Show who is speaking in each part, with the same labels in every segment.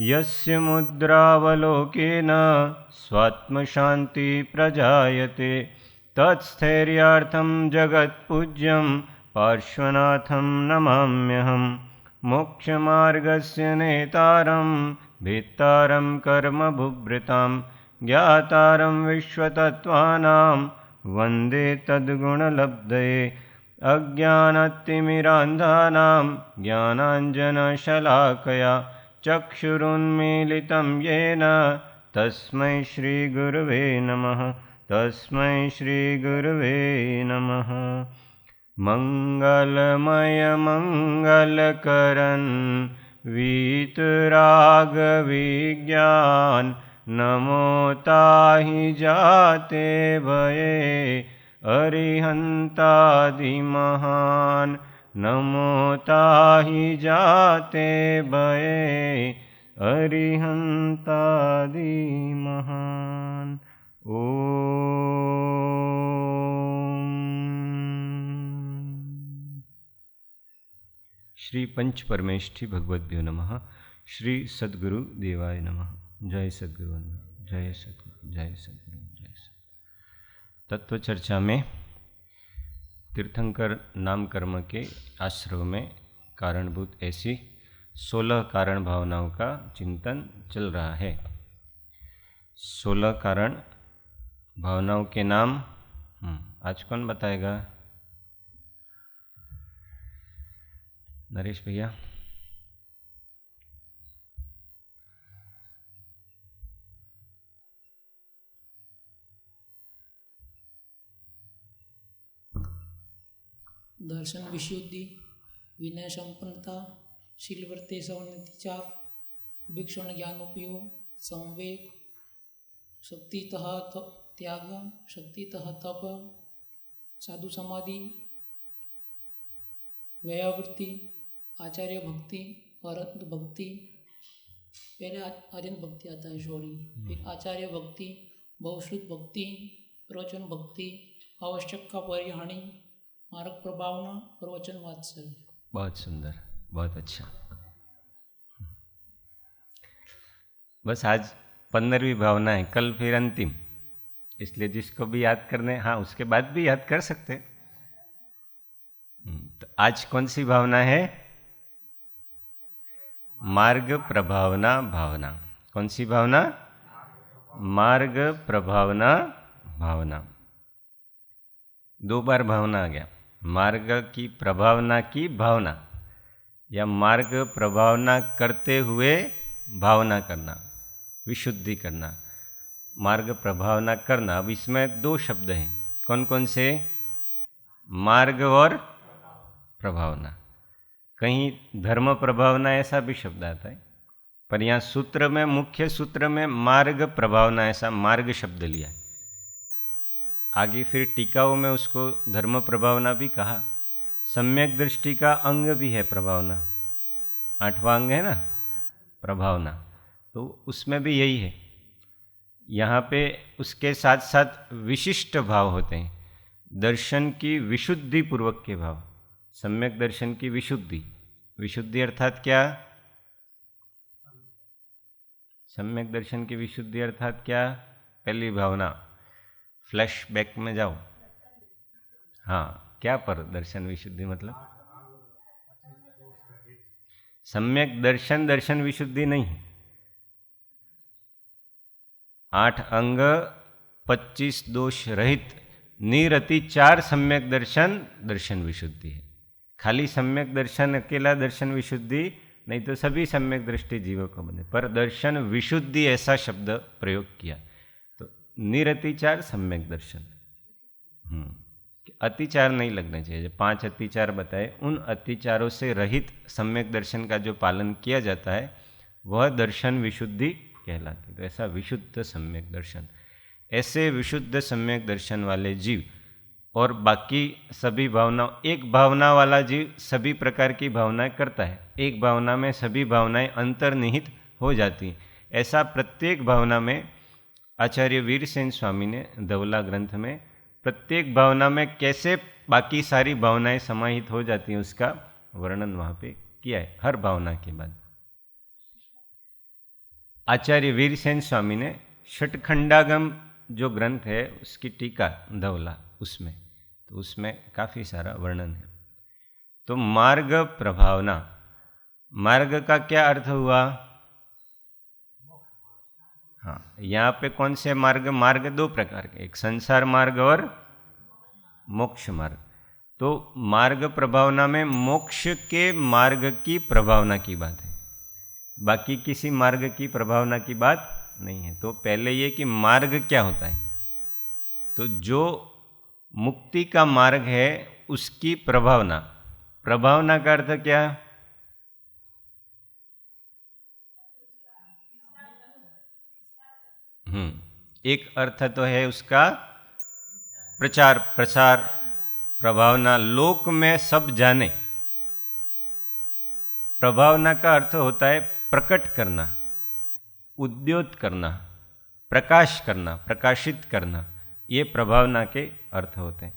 Speaker 1: यस्य मुद्रावलोकेन स्वात्मशान्ति प्रजायते तत्स्थैर्यार्थं जगत्पूज्यं पार्श्वनाथं नमाम्यहम्। मोक्षमार्गस्य नेतारं भेत्तारं कर्मभुभृतां ज्ञातारं विश्वतत्त्वानां वन्दे तद्गुणलब्धये। अज्ञानतिमिरान्धानां ज्ञानाञ्जनशलाकया चक्षुरुन्मीलितं येन तस्मै श्रीगुरुवे नमः। तस्मै श्रीगुरुवे नमः। मंगलमय मंगलकरन् वीतराग विज्ञान नमो ताहि जाते भये अरिहंतादिमहान्। नमो ताहि जाते भये अरिहंतादिमहान्। श्री पंच परमेष्ठी भगवद्भ्यो नमः। श्री सद्गुरु देवाय नमः। जय सद्गुरु, जय सद्गुरु, जय सद्गुरु, जय सद्गुरु। तत्व चर्चा में तीर्थंकर नाम कर्म के आश्रम में कारणभूत ऐसी 16 कारण भावनाओं का चिंतन चल रहा है। 16 कारण भावनाओं के नाम आज कौन बताएगा? नरेश भैया।
Speaker 2: दर्शन विशुद्धि, विनय संपन्नता, शीलवृत्ति सौन्नतिचार, भिक्षण ज्ञानोपयोग, संवेग, शक्तितः त्याग, शक्तितः तप, साधु समाधि, व्यावृत्ति, आचार्य भक्ति, अरहंत भक्ति। पहले अरहंत भक्ति आता है सॉरी, फिर आचार्य भक्ति, बहुश्रुत भक्ति, प्रवचन भक्ति, आवश्यक का परिहानी, मार्ग प्रभावना, प्रवचन वात्सल्य।
Speaker 1: बहुत सुंदर, बहुत अच्छा। बस आज 15वीं भावना है, कल फिर अंतिम, इसलिए जिसको भी याद करने, हाँ उसके बाद भी याद कर सकते। तो आज कौन सी भावना है? मार्ग प्रभावना भावना। कौन सी भावना? मार्ग प्रभावना भावना। 2 बार भावना आ गया। मार्ग की प्रभावना की भावना या मार्ग प्रभावना करते हुए भावना करना, विशुद्धि करना, मार्ग प्रभावना करना। अब इसमें 2 शब्द हैं, कौन कौन से? मार्ग और प्रभावना। कहीं धर्म प्रभावना ऐसा भी शब्द आता है, पर यहाँ सूत्र में, मुख्य सूत्र में मार्ग प्रभावना ऐसा मार्ग शब्द लिया है। आगे फिर टीकाओं में उसको धर्म प्रभावना भी कहा। सम्यक दृष्टि का अंग भी है प्रभावना, 8वां अंग है ना प्रभावना, तो उसमें भी यही है। यहाँ पे उसके साथ साथ विशिष्ट भाव होते हैं, दर्शन की विशुद्धि पूर्वक के भाव। सम्यक दर्शन की विशुद्धि, विशुद्धि अर्थात क्या? सम्यक दर्शन की विशुद्धि अर्थात क्या? पहली भावना, फ्लैशबैक में जाओ। हाँ, क्या पर दर्शन विशुद्धि मतलब? सम्यक दर्शन, दर्शन विशुद्धि नहीं। 8 अंग 25 दोष रहित निरतिचार सम्यक दर्शन, दर्शन विशुद्धि है। खाली सम्यक दर्शन अकेला दर्शन विशुद्धि नहीं, तो सभी सम्यक दृष्टि जीवों को बने, पर दर्शन विशुद्धि ऐसा शब्द प्रयोग किया। तो निरतिचार सम्यक दर्शन, अतिचार नहीं लगना चाहिए। जो 5 अतिचार बताए, उन अतिचारों से रहित सम्यक दर्शन का जो पालन किया जाता है वह दर्शन विशुद्धि कहलाती है। तो ऐसा विशुद्ध सम्यक दर्शन, ऐसे विशुद्ध सम्यक दर्शन वाले जीव और बाकी सभी भावनाओं, एक भावना वाला जीव सभी प्रकार की भावनाएं करता है, एक भावना में सभी भावनाएं अंतर्निहित हो जाती। ऐसा प्रत्येक भावना में आचार्य वीरसेन स्वामी ने धवला ग्रंथ में प्रत्येक भावना में कैसे बाकी सारी भावनाएं समाहित हो जाती हैं उसका वर्णन वहाँ पे किया है, हर भावना के बाद। आचार्य वीरसेन स्वामी ने षटखंडागम जो ग्रंथ है उसकी टीका धवला उसमें, तो उसमें काफ़ी सारा वर्णन है। तो मार्ग प्रभावना, मार्ग का क्या अर्थ हुआ? हाँ, यहाँ पे कौन से मार्ग? मार्ग दो प्रकार के, एक संसार मार्ग और मोक्ष मार्ग। तो मार्ग प्रभावना में मोक्ष के मार्ग की प्रभावना की बात है, बाकी किसी मार्ग की प्रभावना की बात नहीं है। तो पहले ये कि मार्ग क्या होता है, तो जो मुक्ति का मार्ग है उसकी प्रभावना, प्रभावना का अर्थ क्या? एक अर्थ तो है उसका प्रचार, प्रसार, प्रभावना, लोक में सब जाने। प्रभावना का अर्थ होता है प्रकट करना, उद्योत करना, प्रकाश करना, प्रकाशित करना, ये प्रभावना के अर्थ होते हैं।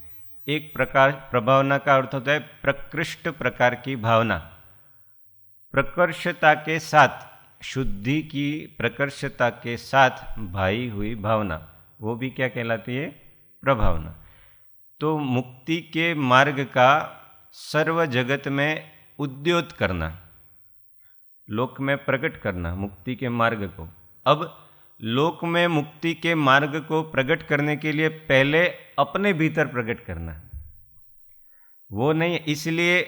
Speaker 1: एक प्रकार प्रभावना का अर्थ होता है प्रकृष्ट प्रकार की भावना, प्रकर्षता के साथ, शुद्धि की प्रकर्षता के साथ भाई हुई भावना, वो भी क्या कहलाती है? प्रभावना। तो मुक्ति के मार्ग का सर्व जगत में उद्योत करना, लोक में प्रकट करना मुक्ति के मार्ग को। अब लोक में मुक्ति के मार्ग को प्रकट करने के लिए पहले अपने भीतर प्रकट करना, वो नहीं। इसलिए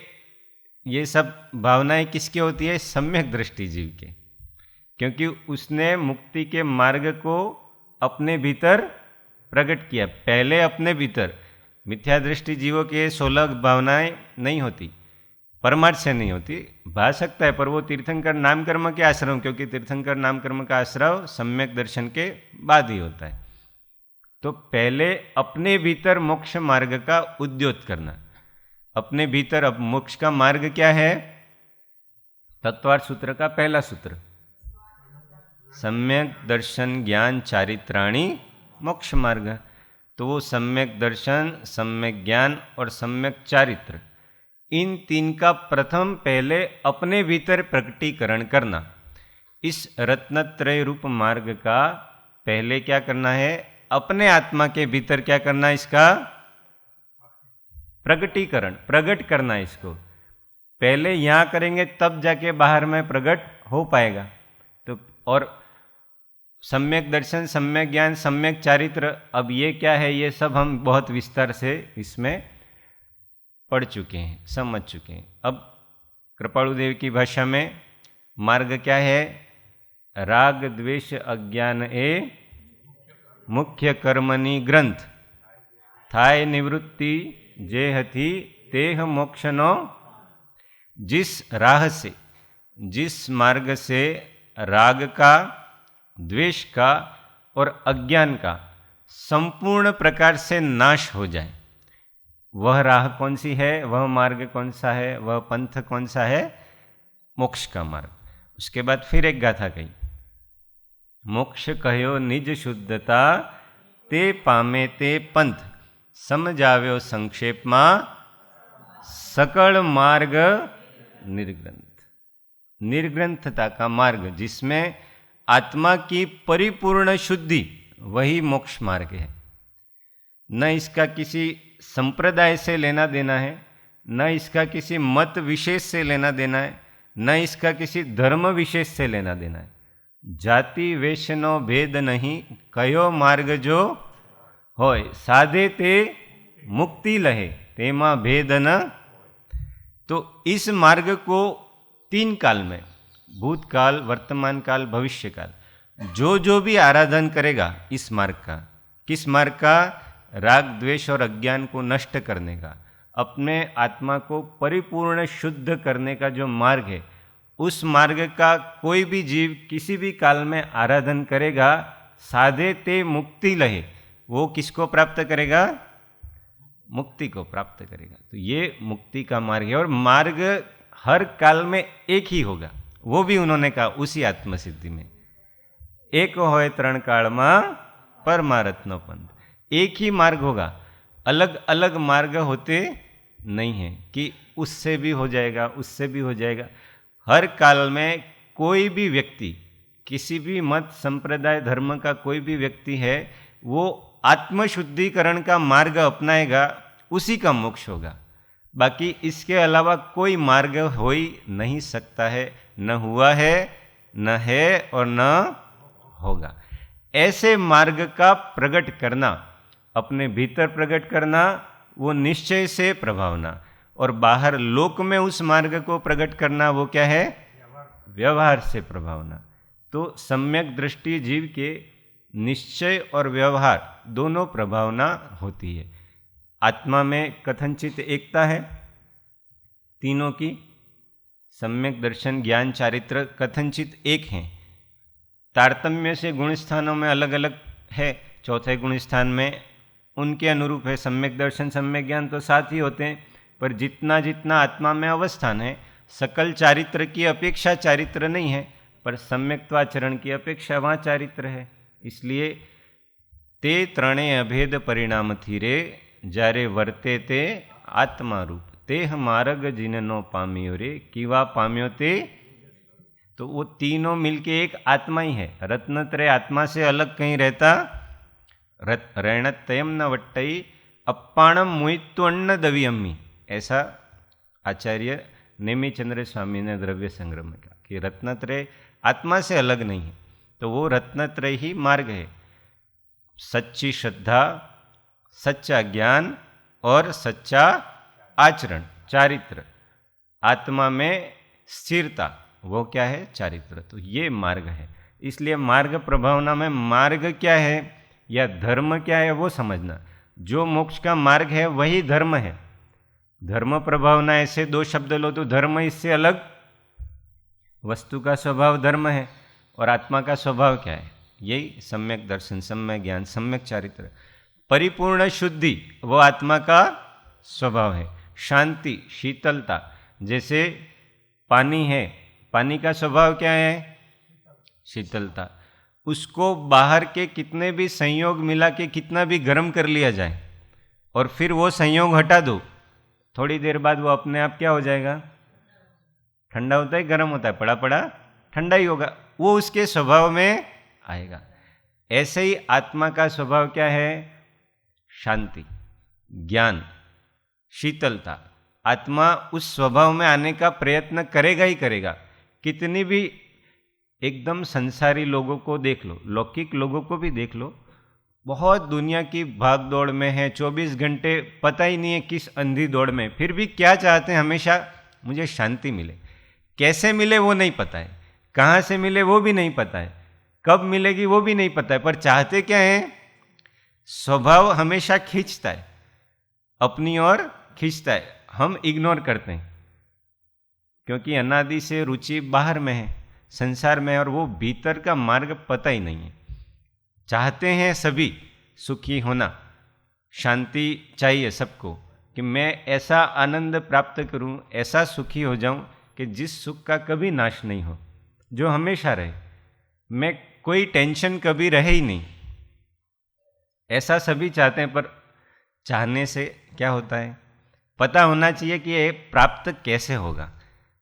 Speaker 1: ये सब भावनाएं किसकी होती है? सम्यक दृष्टि जीव के, क्योंकि उसने मुक्ति के मार्ग को अपने भीतर प्रकट किया, पहले अपने भीतर। मिथ्या दृष्टि जीवों के 16 भावनाएं नहीं होती, परमार्थ से नहीं होती, भा सकता है, पर वो तीर्थंकर नाम कर्म के आश्रम, क्योंकि तीर्थंकर नाम कर्म का आश्रय सम्यक दर्शन के बाद ही होता है। तो पहले अपने भीतर मोक्ष मार्ग का उद्योत करना, अपने भीतर। अब मोक्ष का मार्ग क्या है? तत्वार्थ सूत्र का पहला सूत्र, सम्यक दर्शन ज्ञान चारित्राणि मोक्ष मार्ग। तो वो सम्यक दर्शन, सम्यक ज्ञान और सम्यक चारित्र, इन तीन का प्रथम पहले अपने भीतर प्रकटीकरण करना। इस रत्नत्रय रूप मार्ग का पहले क्या करना है? अपने आत्मा के भीतर क्या करना है? इसका प्रकटीकरण, प्रकट करना है इसको। पहले यहाँ करेंगे तब जाके बाहर में प्रकट हो पाएगा। तो और सम्यक दर्शन, सम्यक ज्ञान, सम्यक चारित्र, अब ये क्या है? ये सब हम बहुत विस्तार से इसमें पढ़ चुके हैं, समझ चुके हैं। अब कृपालुदेव की भाषा में मार्ग क्या है? राग द्वेष अज्ञान ए मुख्य कर्मनि ग्रंथ, थाय निवृत्ति जे हथी तेह मोक्षनो। जिस राह से, जिस मार्ग से राग का, द्वेष का और अज्ञान का संपूर्ण प्रकार से नाश हो जाए, वह राह कौन सी है? वह मार्ग कौन सा है? वह पंथ कौन सा है? मोक्ष का मार्ग। उसके बाद फिर एक गाथा कही, मोक्ष कहो निज शुद्धता ते पामे ते पंथ, समझाव्यो संक्षेप मा सकल मार्ग निर्ग्रंथ। निर्ग्रंथता का मार्ग, जिसमें आत्मा की परिपूर्ण शुद्धि, वही मोक्ष मार्ग है। न इसका किसी संप्रदाय से लेना देना है, न इसका किसी मत विशेष से लेना देना है, न इसका किसी धर्म विशेष से लेना देना है। जाति वेशनो भेद नहीं, कयो मार्ग जो होय, साधे ते मुक्ति लहे, तेमा भेद न। तो इस मार्ग को 3 काल में, भूतकाल, वर्तमान काल, भविष्य काल, जो भी आराधन करेगा इस मार्ग का, किस मार्ग का? राग द्वेष और अज्ञान को नष्ट करने का, अपने आत्मा को परिपूर्ण शुद्ध करने का जो मार्ग है, उस मार्ग का कोई भी जीव किसी भी काल में आराधन करेगा, साधे ते मुक्ति लहे, वो किसको प्राप्त करेगा? मुक्ति को प्राप्त करेगा। तो ये मुक्ति का मार्ग है, और मार्ग हर काल में एक ही होगा। वो भी उन्होंने कहा उसी आत्मसिद्धि में, एक होय त्रण काल में परमारत्नो पंथ, एक ही मार्ग होगा, अलग अलग मार्ग होते नहीं हैं कि उससे भी हो जाएगा, उससे भी हो जाएगा। हर काल में कोई भी व्यक्ति किसी भी मत संप्रदाय धर्म का कोई भी व्यक्ति है, वो आत्मशुद्धिकरण का मार्ग अपनाएगा, उसी का मोक्ष होगा। बाकी इसके अलावा कोई मार्ग हो ही नहीं सकता है, न हुआ है, न है और न होगा। ऐसे मार्ग का प्रकट करना, अपने भीतर प्रकट करना, वो निश्चय से प्रभावना, और बाहर लोक में उस मार्ग को प्रकट करना, वो क्या है? व्यवहार से प्रभावना। तो सम्यक दृष्टि जीव के निश्चय और व्यवहार दोनों प्रभावना होती है। आत्मा में कथनचित एकता है तीनों की, सम्यक दर्शन ज्ञान चारित्र कथनचित एक हैं, तारतम्य से गुण स्थानों में अलग अलग है। चौथे गुण स्थान में उनके अनुरूप है। सम्यक दर्शन सम्यक ज्ञान तो साथ ही होते हैं, पर जितना जितना आत्मा में अवस्थान है, सकल चारित्र की अपेक्षा चारित्र नहीं है, पर सम्यक्त्वाचरण की अपेक्षा वहाँ चारित्र है। इसलिए ते त्रणे अभेद परिणाम थीरे, जारे वर्ते ते आत्मा रूप, तेह मार्ग जिननो पाम्यो रे, किवा पाम्यो ते। तो वो तीनों मिलके एक आत्मा ही है। रत्नत्रय आत्मा से अलग कहीं रहता रणतयम न वट्टई, अप्पाणम मुइत्वन्न दवियम्मी, ऐसा आचार्य नेमिचंद्र स्वामी ने द्रव्य संग्रह में कहा कि रत्नत्रय आत्मा से अलग नहीं है। तो वो रत्नत्रय ही मार्ग है। सच्ची श्रद्धा, सच्चा ज्ञान और सच्चा आचरण, चारित्र, आत्मा में स्थिरता, वो क्या है? चारित्र। तो ये मार्ग है। इसलिए मार्ग प्रभावना में मार्ग क्या है या धर्म क्या है वो समझना। जो मोक्ष का मार्ग है वही धर्म है। धर्म प्रभावना ऐसे दो शब्द लो तो धर्म इससे अलग, वस्तु का स्वभाव धर्म है और आत्मा का स्वभाव क्या है? यही सम्यक दर्शन, सम्यक ज्ञान, सम्यक चारित्र। परिपूर्ण शुद्धि वो आत्मा का स्वभाव है। शांति, शीतलता, जैसे पानी है, पानी का स्वभाव क्या है? शीतलता। उसको बाहर के कितने भी संयोग मिला के कितना भी गर्म कर लिया जाए और फिर वो संयोग हटा दो, थोड़ी देर बाद वो अपने आप क्या हो जाएगा? ठंडा होता है, गर्म होता है, पड़ा पड़ा ठंडा ही होगा, वो उसके स्वभाव में आएगा। ऐसे ही आत्मा का स्वभाव क्या है? शांति, ज्ञान, शीतलता। आत्मा उस स्वभाव में आने का प्रयत्न करेगा ही करेगा। कितनी भी एकदम संसारी लोगों को देख लो, लौकिक लोगों को भी देख लो, बहुत दुनिया की भाग दौड़ में है, 24 घंटे पता ही नहीं है किस अंधी दौड़ में, फिर भी क्या चाहते हैं? हमेशा मुझे शांति मिले। कैसे मिले वो नहीं पता है, कहाँ से मिले वो भी नहीं पता है, कब मिलेगी वो भी नहीं पता है, पर चाहते क्या है? स्वभाव हमेशा खींचता है, अपनी ओर खींचता है। हम इग्नोर करते हैं क्योंकि अनादि से रुचि बाहर में है, संसार में है, और वो भीतर का मार्ग पता ही नहीं है। चाहते हैं सभी सुखी होना, शांति चाहिए सबको कि मैं ऐसा आनंद प्राप्त करूं, ऐसा सुखी हो जाऊं कि जिस सुख का कभी नाश नहीं हो, जो हमेशा रहे, मैं कोई टेंशन कभी रहे ही नहीं, ऐसा सभी चाहते हैं। पर चाहने से क्या होता है? पता होना चाहिए कि ये प्राप्त कैसे होगा।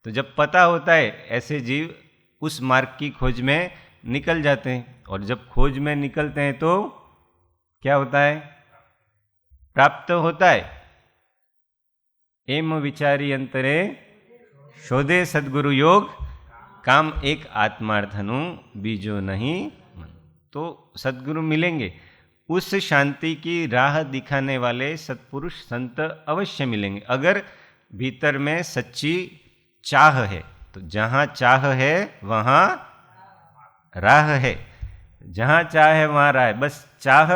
Speaker 1: तो जब पता होता है, ऐसे जीव उस मार्ग की खोज में निकल जाते हैं, और जब खोज में निकलते हैं तो क्या होता है? प्राप्त होता है। एम विचारी अंतरे शोधे सद्गुरु योग, काम एक आत्मार्थनु बीजो नहीं। तो सद्गुरु मिलेंगे, उस शांति की राह दिखाने वाले सत्पुरुष संत अवश्य मिलेंगे, अगर भीतर में सच्ची चाह है। तो जहाँ चाह है वहाँ राह है, जहाँ चाह है वहाँ राह है। बस चाह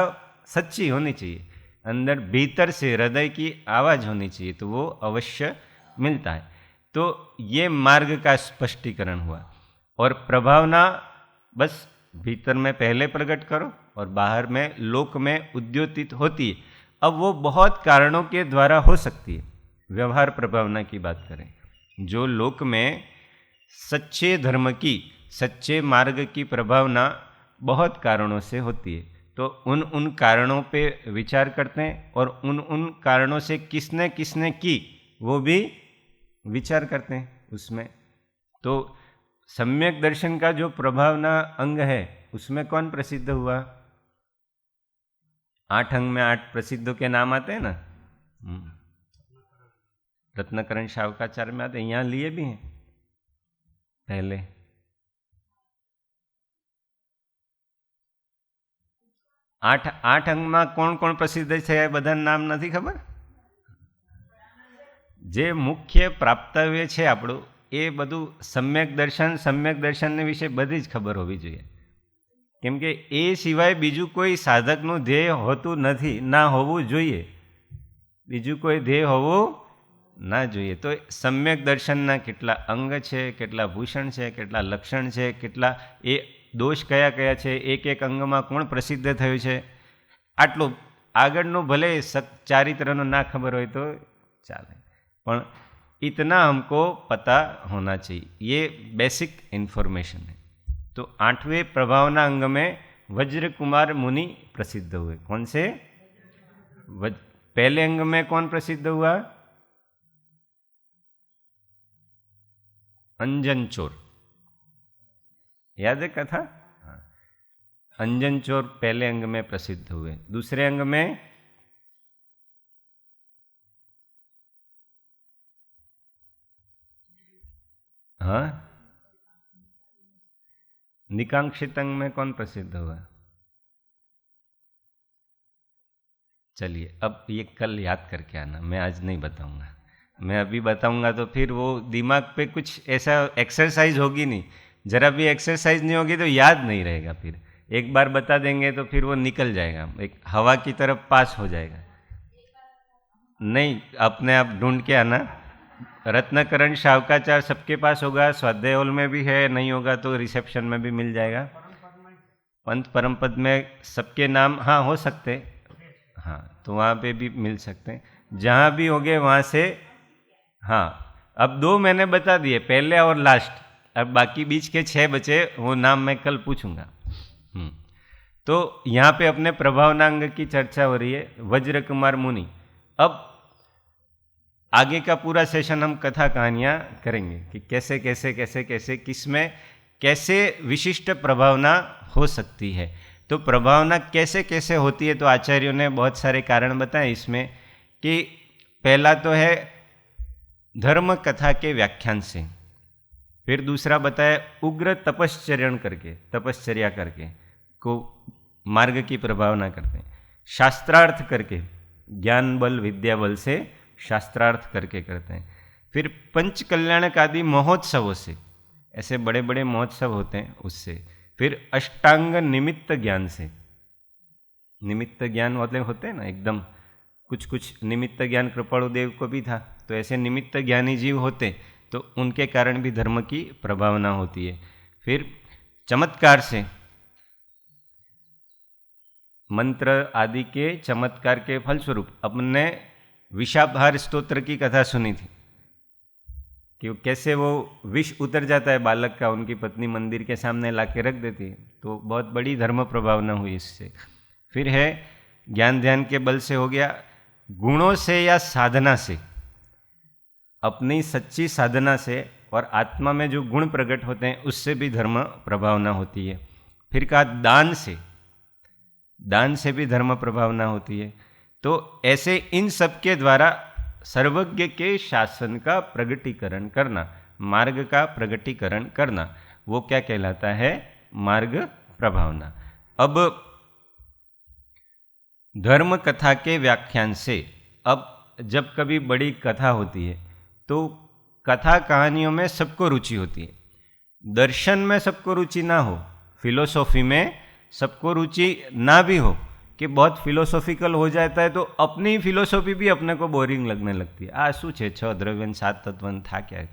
Speaker 1: सच्ची होनी चाहिए, अंदर भीतर से हृदय की आवाज़ होनी चाहिए, तो वो अवश्य मिलता है। तो ये मार्ग का स्पष्टीकरण हुआ। और प्रभावना बस भीतर में पहले प्रकट करो और बाहर में लोक में उद्योतित होती है। अब वो बहुत कारणों के द्वारा हो सकती है। व्यवहार प्रभावना की बात करें, जो लोक में सच्चे धर्म की, सच्चे मार्ग की प्रभावना बहुत कारणों से होती है, तो उन कारणों पे विचार करते हैं और उन कारणों से किसने किसने की वो भी विचार करते हैं उसमें। तो सम्यक दर्शन का जो प्रभावना अंग है उसमें कौन प्रसिद्ध हुआ? 8 अंग में 8 प्रसिद्धों के नाम आते हैं ना। रत्नकरण शावकाचार्य में आते हैं, यहाँ लिए भी हैं पहले। आठ अंग में कौन कौन प्रसिद्ध है બધા નામ નથી ખબર? જે મુખ્ય પ્રાપ્તવ્ય છે આપણું એ બધું સમ્યક દર્શન વિશે બધી જ ખબર હોવી જોઈએ, કેમ કે એ સિવાય બીજું કોઈ સાધકનું ધ્યેય હોતું નથી, ના હોવું જોઈએ, બીજું કોઈ ધ્યેય હોવું ના જોઈએ। તો સમ્યક દર્શનના કેટલા અંગ છે, કેટલા ભૂષણ છે, કેટલા લક્ષણ છે, કેટલા એ दोष कया कया छे, एक एक अंग में कोण प्रसिद्ध थयुं छे, आटलू आगळनु भले चारित्रनो ना खबर होय तो चाले, पण इतना हमको पता होना चाहिए, ये बेसिक इन्फॉर्मेशन है। तो 8वें प्रभावना अंग में वज्र कुमार मुनि प्रसिद्ध हुए। कौन से? पहले अंग में कौन प्रसिद्ध हुआ? अंजन चोर, याद है कथा? हाँ, अंजन चोर पहले अंग में प्रसिद्ध हुए। दूसरे अंग में हाँ, निकांक्षित अंग में कौन प्रसिद्ध हुआ? चलिए अब ये कल याद करके आना, मैं आज नहीं बताऊंगा, मैं अभी बताऊंगा तो फिर वो दिमाग पे कुछ ऐसा एक्सरसाइज होगी नहीं, जरा भी एक्सरसाइज नहीं होगी तो याद नहीं रहेगा, फिर एक बार बता देंगे तो फिर वो निकल जाएगा, एक हवा की तरफ पास हो जाएगा। नहीं, अपने आप ढूंढ के आना। रत्नकरण शावकाचार्य सबके पास होगा, स्वाध्याय हॉल में भी है, नहीं होगा तो रिसेप्शन में भी मिल जाएगा। पंथ परम पद में सबके नाम हाँ हो सकते, हाँ तो वहाँ पे भी मिल सकते हैं, जहाँ भी होंगे वहाँ से। हाँ अब 2 मैंने बता दिए, पहले और लास्ट, अब बाकी बीच के 6 बचे, वो नाम मैं कल पूछूंगा। तो यहाँ पे अपने प्रभावनांग की चर्चा हो रही है, वज्र कुमार मुनि। अब आगे का पूरा सेशन हम कथा कहानियाँ करेंगे कि कैसे कैसे कैसे कैसे किसमें कैसे विशिष्ट प्रभावना हो सकती है। तो प्रभावना कैसे कैसे होती है, तो आचार्यों ने बहुत सारे कारण बताए इसमें, कि पहला तो है धर्म कथा के व्याख्यान से, फिर दूसरा बताया उग्र तपश्चर्या करके को मार्ग की प्रभावना करते हैं, शास्त्रार्थ करके ज्ञान बल विद्या बल से शास्त्रार्थ करके करते हैं, फिर पंच कल्याणक आदि महोत्सवों से, ऐसे बड़े बड़े महोत्सव होते हैं उससे, फिर अष्टांग निमित्त ज्ञान से, निमित्त ज्ञान मतलब होते हैं ना एकदम, कुछ कुछ निमित्त ज्ञान कृपाणु देव को भी था, तो ऐसे निमित्त ज्ञानी जीव होते तो उनके कारण भी धर्म की प्रभावना होती है। फिर चमत्कार से, मंत्र आदि के चमत्कार के फलस्वरूप, अपने विषापहार स्तोत्र की कथा सुनी थी कि कैसे वो विष उतर जाता है बालक का, उनकी पत्नी मंदिर के सामने लाके रख देती है, तो बहुत बड़ी धर्म प्रभावना हुई इससे। फिर है ज्ञान ध्यान के बल से हो गया, गुणों से या साधना से, अपनी सच्ची साधना से और आत्मा में जो गुण प्रकट होते हैं उससे भी धर्म प्रभावना होती है। फिर कहा दान से, दान से भी धर्म प्रभावना होती है। तो ऐसे इन सब के द्वारा सर्वज्ञ के शासन का प्रगटीकरण करना, मार्ग का प्रगटीकरण करना, वो क्या कहलाता है? मार्ग प्रभावना। अब धर्म कथा के व्याख्यान से, अब जब कभी बड़ी कथा होती है तो कथा कहानियों में सबको रुचि होती है, दर्शन में सबको रुचि ना हो, फिलोसॉफी में सबको रुचि ना भी हो, कि बहुत फिलोसॉफिकल हो जाता है तो अपनी फिलोसॉफी भी अपने को बोरिंग लगने लगती है। आ शू छे 6 द्रव्यन 7 तत्वन था क्या है,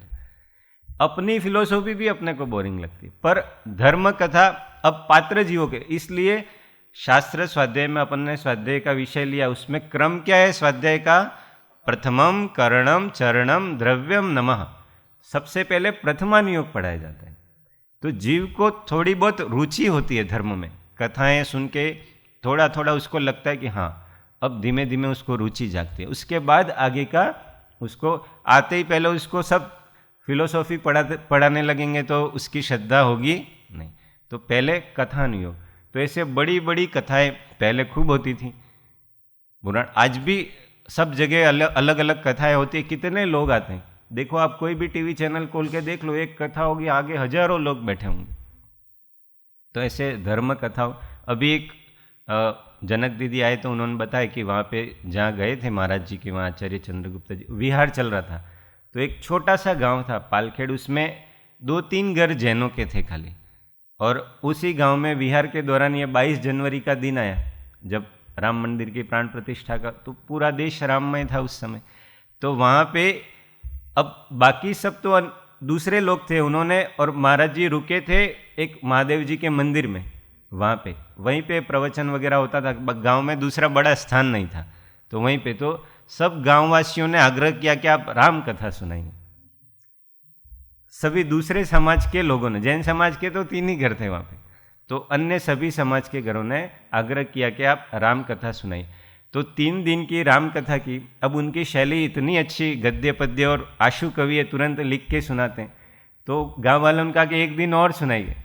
Speaker 1: अपनी फिलोसॉफी भी अपने को बोरिंग लगती है। पर धर्म कथा अब पात्र जीवों के, इसलिए शास्त्र स्वाध्याय में अपन ने स्वाध्याय का विषय लिया, उसमें क्रम क्या है स्वाध्याय का? प्रथमम करणम चरणम द्रव्यम नमः, सबसे पहले प्रथमान योग पढ़ाया जाता है। तो जीव को थोड़ी बहुत रुचि होती है धर्म में, कथाएं सुन के थोड़ा थोड़ा उसको लगता है कि हाँ अब धीमे धीमे उसको रुचि जागती है। उसके बाद आगे का उसको आते ही पहले उसको सब फिलोसॉफी पढ़ाने लगेंगे तो उसकी श्रद्धा होगी नहीं। तो पहले कथा नहीं हो, तो ऐसे बड़ी बड़ी कथाएं पहले खूब होती थी। पुराण आज भी सब जगह अलग अलग कथाएं होती है, कितने लोग आते हैं। देखो आप कोई भी टीवी चैनल खोल के देख लो, एक कथा होगी, आगे हजारों लोग बैठे होंगे। तो ऐसे धर्म कथाओं, अभी एक जनक दीदी आए तो उन्होंने बताया कि वहाँ पे जहाँ गए थे महाराज जी के, वहाँ आचार्य चंद्रगुप्त जी, विहार चल रहा था। तो एक छोटा सा गांव था पालखेड़, उसमें 2-3 घर जैनों के थे खाली। और उसी गांव में विहार के दौरान ये 22 जनवरी का दिन आया, जब राम मंदिर की प्राण प्रतिष्ठा का, तो पूरा देश राममय था उस समय। तो वहाँ पे अब बाकी सब तो दूसरे लोग थे, उन्होंने, और महाराज जी रुके थे एक महादेव जी के मंदिर में, वहाँ पे वहीं पे प्रवचन वगैरह होता था। गांव में दूसरा बड़ा स्थान नहीं था, तो वहीं पे तो सब गांववासियों ने आग्रह किया कि आप राम कथा सुनाइए। सभी दूसरे समाज के लोगों ने, जैन समाज के तो 3 ही घर थे वहाँ पे, तो अन्य सभी समाज के घरों ने आग्रह किया कि आप राम कथा सुनाइए। तो 3 दिन की राम कथा की। अब उनकी शैली इतनी अच्छी, गद्य पद्य और आशु कवि तुरंत लिख के सुनाते हैं। तो गांव वालों ने कहा कि 1 दिन और सुनाइए।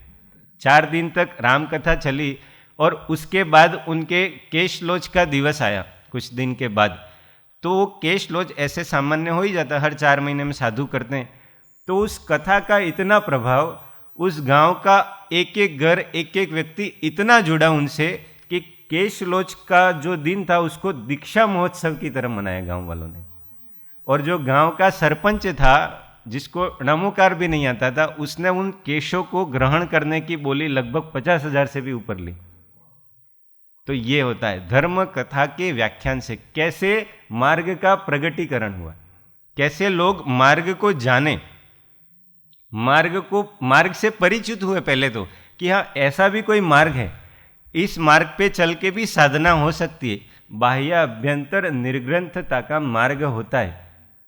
Speaker 1: 4 दिन तक राम कथा चली, और उसके बाद उनके केशलोच का दिवस आया कुछ दिन के बाद। तो वो केशलोच ऐसे सामान्य हो ही जाता है, हर 4 महीने में साधु करते हैं। तो उस कथा का इतना प्रभाव, उस गांव का एक एक घर, एक एक व्यक्ति इतना जुड़ा उनसे कि केशलोच का जो दिन था उसको दीक्षा महोत्सव की तरह मनाया गांव वालों ने। और जो गांव का सरपंच था, जिसको नमोकार भी नहीं आता था, उसने उन केशों को ग्रहण करने की बोली लगभग 50,000 से भी ऊपर ली। तो ये होता है धर्म कथा के व्याख्यान से कैसे मार्ग का प्रगटीकरण हुआ, कैसे लोग मार्ग को जाने, मार्ग से परिचित हुए पहले तो, कि हाँ ऐसा भी कोई मार्ग है, इस मार्ग पे चल के भी साधना हो सकती है। बाह्य अभ्यंतर निर्ग्रंथता का मार्ग होता है,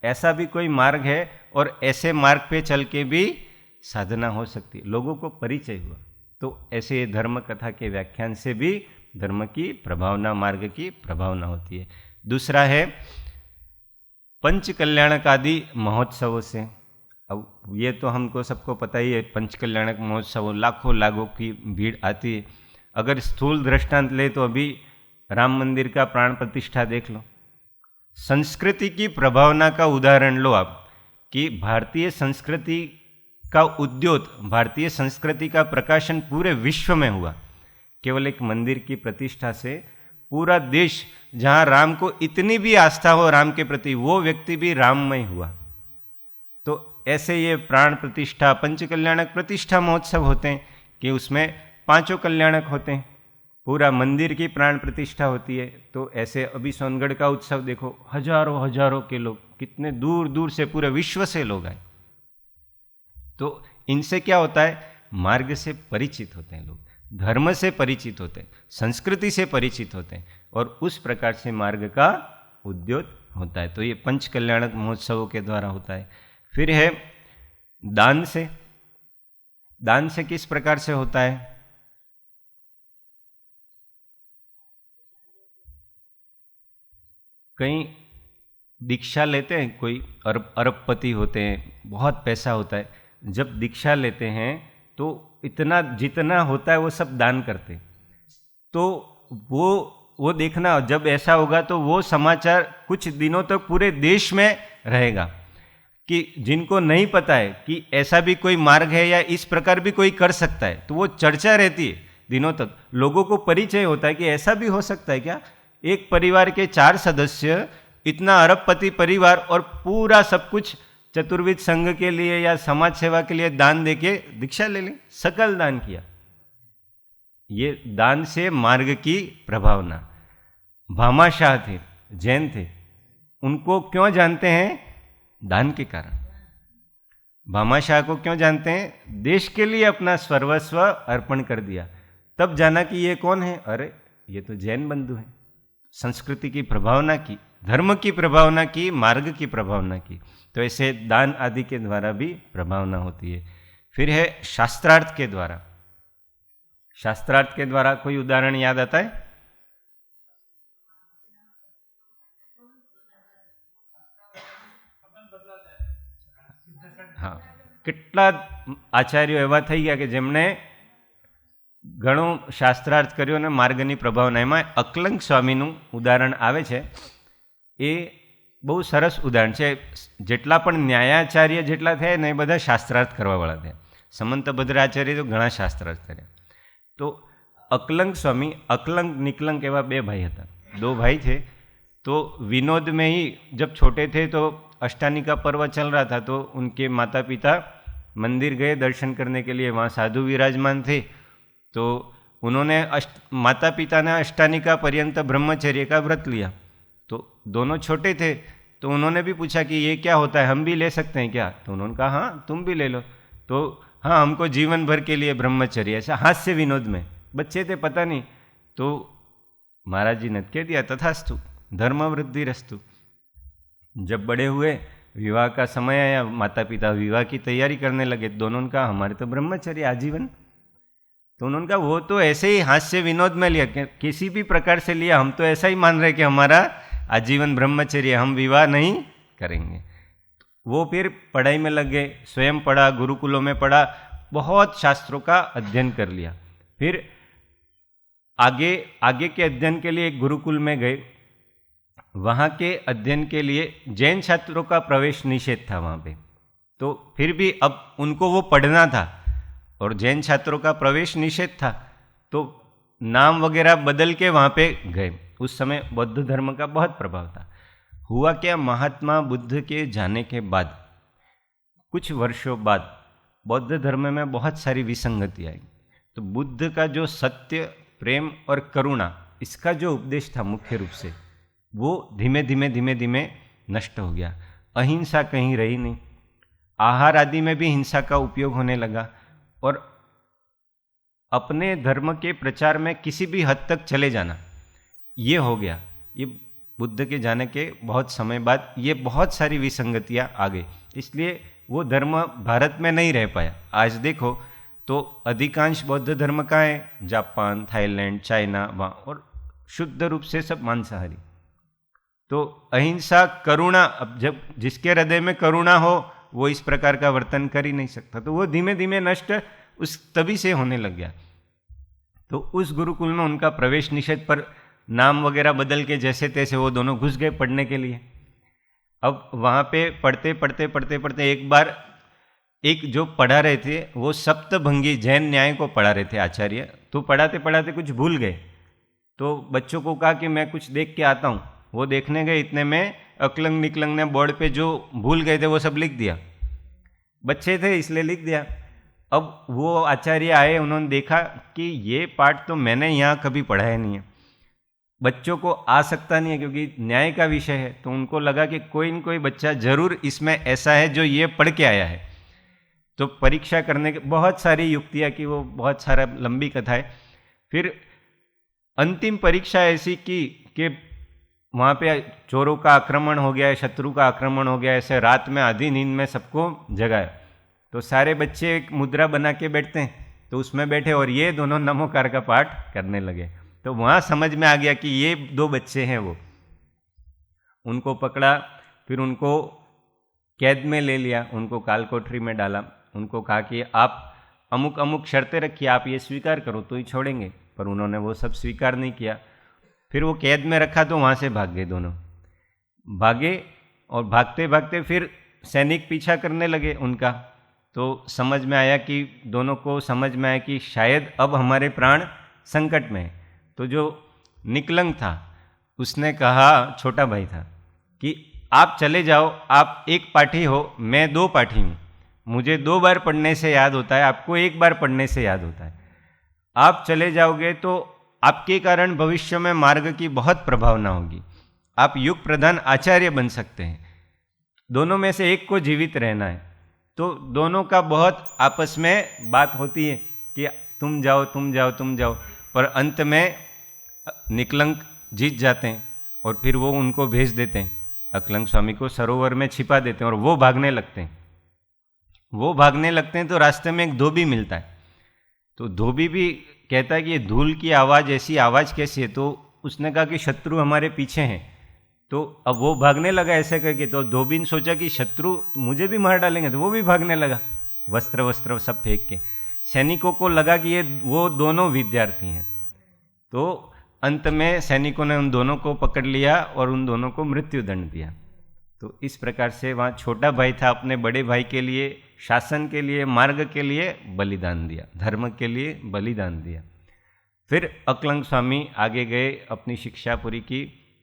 Speaker 1: ऐसा भी कोई मार्ग है, और ऐसे मार्ग पे चल के भी साधना हो सकती है। लोगों को परिचय हुआ। तो ऐसे धर्म कथा के व्याख्यान से भी धर्म की प्रभावना, मार्ग की प्रभावना होती है। दूसरा है पंच कल्याणक आदि महोत्सवों से। अब ये तो हमको सबको पता ही है, पंच कल्याणक महोत्सव लाखों लाखों की भीड़ आती है। अगर स्थूल दृष्टांत ले तो अभी राम मंदिर का प्राण प्रतिष्ठा देख लो। संस्कृति की प्रभावना का उदाहरण लो आप, कि भारतीय संस्कृति का उद्योत, भारतीय संस्कृति का प्रकाशन पूरे विश्व में हुआ केवल एक मंदिर की प्रतिष्ठा से। पूरा देश, जहाँ राम को इतनी भी आस्था हो राम के प्रति, वो व्यक्ति भी राममय हुआ। तो ऐसे ये प्राण प्रतिष्ठा, पंच कल्याणक प्रतिष्ठा महोत्सव होते हैं कि उसमें 5 कल्याणक होते हैं, पूरा मंदिर की प्राण प्रतिष्ठा होती है। तो ऐसे अभी सोनगढ़ का उत्सव देखो, हजारों हजारों के लोग, कितने दूर दूर से, पूरे विश्व से लोग आए। तो इनसे क्या होता है, मार्ग से परिचित होते हैं लोग, धर्म से परिचित होते हैं, संस्कृति से परिचित होते हैं, और उस प्रकार से मार्ग का उद्योत होता है। तो ये पंच कल्याणक महोत्सवों के द्वारा होता है। फिर है दान से। दान से किस प्रकार से होता है? कहीं दीक्षा लेते हैं, कोई अरबपति होते हैं, बहुत पैसा होता है, जब दीक्षा लेते हैं तो इतना जितना होता है वो सब दान करते। तो वो देखना, जब ऐसा होगा तो वो समाचार कुछ दिनों तक पूरे देश में रहेगा, कि जिनको नहीं पता है कि ऐसा भी कोई मार्ग है या इस प्रकार भी कोई कर सकता है, तो वो चर्चा रहती है दिनों तक। लोगों को परिचय होता है कि ऐसा भी हो सकता है क्या, एक परिवार के 4 सदस्य, इतना अरबपति परिवार, और पूरा सब कुछ चतुर्विद संघ के लिए या समाज सेवा के लिए दान देके दीक्षा ले लें, सकल दान किया। ये दान से मार्ग की प्रभावना। भामाशाह थे, जैन थे, उनको क्यों जानते हैं? दान के कारण। भामाशाह को क्यों जानते हैं? देश के लिए अपना सर्वस्व अर्पण कर दिया, तब जाना कि ये कौन है, अरे ये तो जैन बंधु हैं। संस्कृति की प्रभावना की, धर्म की प्रभावना की, मार्ग की प्रभावना की। तो ऐसे दान आदि के द्वारा भी प्रभावना होती है। फिर है शास्त्रार्थ के द्वारा। शास्त्रार्थ के द्वारा कोई उदाहरण याद आता है? હા, કેટલા આચાર્યો એવા થઈ ગયા કે જેમણે ઘણો શાસ્ત્રાર્થ કર્યો અને માર્ગની પ્રભાવના. એમાં અકલંક સ્વામીનું ઉદાહરણ આવે છે. એ બહુ સરસ ઉદાહરણ છે. જેટલા પણ ન્યાયાચાર્ય જેટલા થયા ને એ બધા શાસ્ત્રાર્થ કરવાવાળા થયા. સમંતભદ્રાચાર્ય તો ઘણા શાસ્ત્રાર્થ કર્યા. તો અકલંક સ્વામી, અકલંક નિકલંક એવા બે ભાઈ હતા. दो भाई थे. तो विनोद में ही जब छोटे थे तो अष्टानिका पर्व चल रहा था, तो उनके माता पिता मंदिर गए दर्शन करने के लिए. वहाँ साधु विराजमान थे. तो उन्होंने माता पिता ने अष्टानिका पर्यंत ब्रह्मचर्य का व्रत लिया. तो दोनों छोटे थे, तो उन्होंने भी पूछा कि ये क्या होता है, हम भी ले सकते हैं क्या? तो उन्होंने कहा हाँ तुम भी ले लो. तो हाँ, हमको जीवन भर के लिए ब्रह्मचर्य, ऐसा हास्य विनोद में. बच्चे थे, पता नहीं. तो महाराज जी ने कह दिया तथास्तु, धर्म वृद्धि रस्तु. जब बड़े हुए, विवाह का समय आया, माता पिता विवाह की तैयारी करने लगे. दोनों ने कहा हमारे तो ब्रह्मचर्य आजीवन. तो उन्होंने कहा वो तो ऐसे ही हास्य विनोद में लिया, किसी भी प्रकार से लिया, हम तो ऐसा ही मान रहे कि हमारा आजीवन ब्रह्मचर्य, हम विवाह नहीं करेंगे. वो फिर पढ़ाई में लग गए, स्वयं पढ़ा, गुरुकुलों में पढ़ा, बहुत शास्त्रों का अध्ययन कर लिया. फिर आगे के अध्ययन के लिए एक गुरुकुल में गए. वहाँ के अध्ययन के लिए जैन छात्रों का प्रवेश निषेध था वहाँ पे. तो फिर भी अब उनको वो पढ़ना था और जैन छात्रों का प्रवेश निषेध था, तो नाम वगैरह बदल के वहाँ पे गए. उस समय बौद्ध धर्म का बहुत प्रभाव था. हुआ क्या, महात्मा बुद्ध के जाने के बाद कुछ वर्षों बाद बौद्ध धर्म में बहुत सारी विसंगति आई. तो बुद्ध का जो सत्य, प्रेम और करुणा, इसका जो उपदेश था मुख्य रूप से, वो धीमे धीमे नष्ट हो गया. अहिंसा कहीं रही नहीं. आहार आदि में भी हिंसा का उपयोग होने लगा. और अपने धर्म के प्रचार में किसी भी हद तक चले जाना, ये हो गया. ये बुद्ध के जाने के बहुत समय बाद ये बहुत सारी विसंगतियाँ आ गई. इसलिए वो धर्म भारत में नहीं रह पाया. आज देखो तो अधिकांश बौद्ध धर्म कहाँ है, जापान, थाईलैंड, चाइना, वहाँ, और शुद्ध रूप से सब मांसाहारी. तो अहिंसा, करुणा, अब जब जिसके हृदय में करुणा हो वो इस प्रकार का वर्तन कर ही नहीं सकता. तो वो धीमे धीमे नष्ट उस तभी से होने लग गया. तो उस गुरुकुल में उनका प्रवेश निषेध पर नाम वगैरह बदल के जैसे तैसे वो दोनों घुस गए पढ़ने के लिए. अब वहाँ पे पढ़ते एक बार एक जो पढ़ा रहे थे वो सप्तभंगी जैन न्याय को पढ़ा रहे थे आचार्य. तो पढ़ाते कुछ भूल गए. तो बच्चों को कहा कि मैं कुछ देख के आता हूँ. वो देखने गए, इतने में अकलंग निकलंग ने बोर्ड पे जो भूल गए थे वो सब लिख दिया. बच्चे थे इसलिए लिख दिया. अब वो आचार्य आए, उन्होंने देखा कि ये पाठ तो मैंने यहाँ कभी पढ़ाया नहीं है, बच्चों को आ सकता नहीं है क्योंकि न्याय का विषय है. तो उनको लगा कि कोई न कोई बच्चा जरूर इसमें ऐसा है जो ये पढ़ के आया है. तो परीक्षा करने के बहुत सारी युक्तियाँ की, वो बहुत सारा लंबी कथा है. फिर अंतिम परीक्षा ऐसी की कि वहाँ पे चोरों का आक्रमण हो गया है, शत्रु का आक्रमण हो गया है. ऐसे रात में आधी नींद में सबको जगाया. तो सारे बच्चे एक मुद्रा बना के बैठते हैं, तो उसमें बैठे और ये दोनों नमोकार का पाठ करने लगे. तो वहाँ समझ में आ गया कि ये दो बच्चे हैं. वो उनको पकड़ा, फिर उनको कैद में ले लिया, उनको काल कोठरी में डाला. उनको कहा कि आप अमुक शर्तें रखिए, आप ये स्वीकार करो तो ही छोड़ेंगे. पर उन्होंने वो सब स्वीकार नहीं किया. फिर वो कैद में रखा तो वहाँ से भाग गए. दोनों भागे और भागते फिर सैनिक पीछा करने लगे उनका. तो समझ में आया कि दोनों को समझ में आया कि शायद अब हमारे प्राण संकट में है. तो जो निकलंग था उसने कहा, छोटा भाई था, कि आप चले जाओ, आप एक पाठी हो, मैं दो पाठी हूँ. मुझे 2 बार पढ़ने से याद होता है, आपको 1 बार पढ़ने से याद होता है. आप चले जाओगे तो आपके कारण भविष्य में मार्ग की बहुत प्रभावना होगी. आप युग प्रधान आचार्य बन सकते हैं. दोनों में से एक को जीवित रहना है. तो दोनों का बहुत आपस में बात होती है कि तुम जाओ. पर अंत में निकलंक जीत जाते हैं और फिर वो उनको भेज देते हैं, अकलंक स्वामी को सरोवर में छिपा देते हैं और वो भागने लगते हैं. तो रास्ते में एक धोबी मिलता है. तो धोबी भी कहता है कि ये धूल की आवाज़, ऐसी आवाज़ कैसी है? तो उसने कहा कि शत्रु हमारे पीछे हैं. तो अब वो भागने लगा ऐसे करके, तो धोबिन सोचा कि शत्रु मुझे भी मार डालेंगे, तो वो भी भागने लगा वस्त्र वस्त्र सब फेंक के। सैनिकों को लगा कि ये वो दोनों विद्यार्थी हैं, तो अंत में सैनिकों ने उन दोनों को पकड़ लिया और उन दोनों को मृत्यु दंड दिया। तो इस प्रकार से वहाँ छोटा भाई था, अपने बड़े भाई के लिए, शासन के लिए, मार्ग के लिए बलिदान दिया, धर्म के लिए बलिदान दिया। फिर अकलंग स्वामी आगे गए, अपनी शिक्षा पूरी की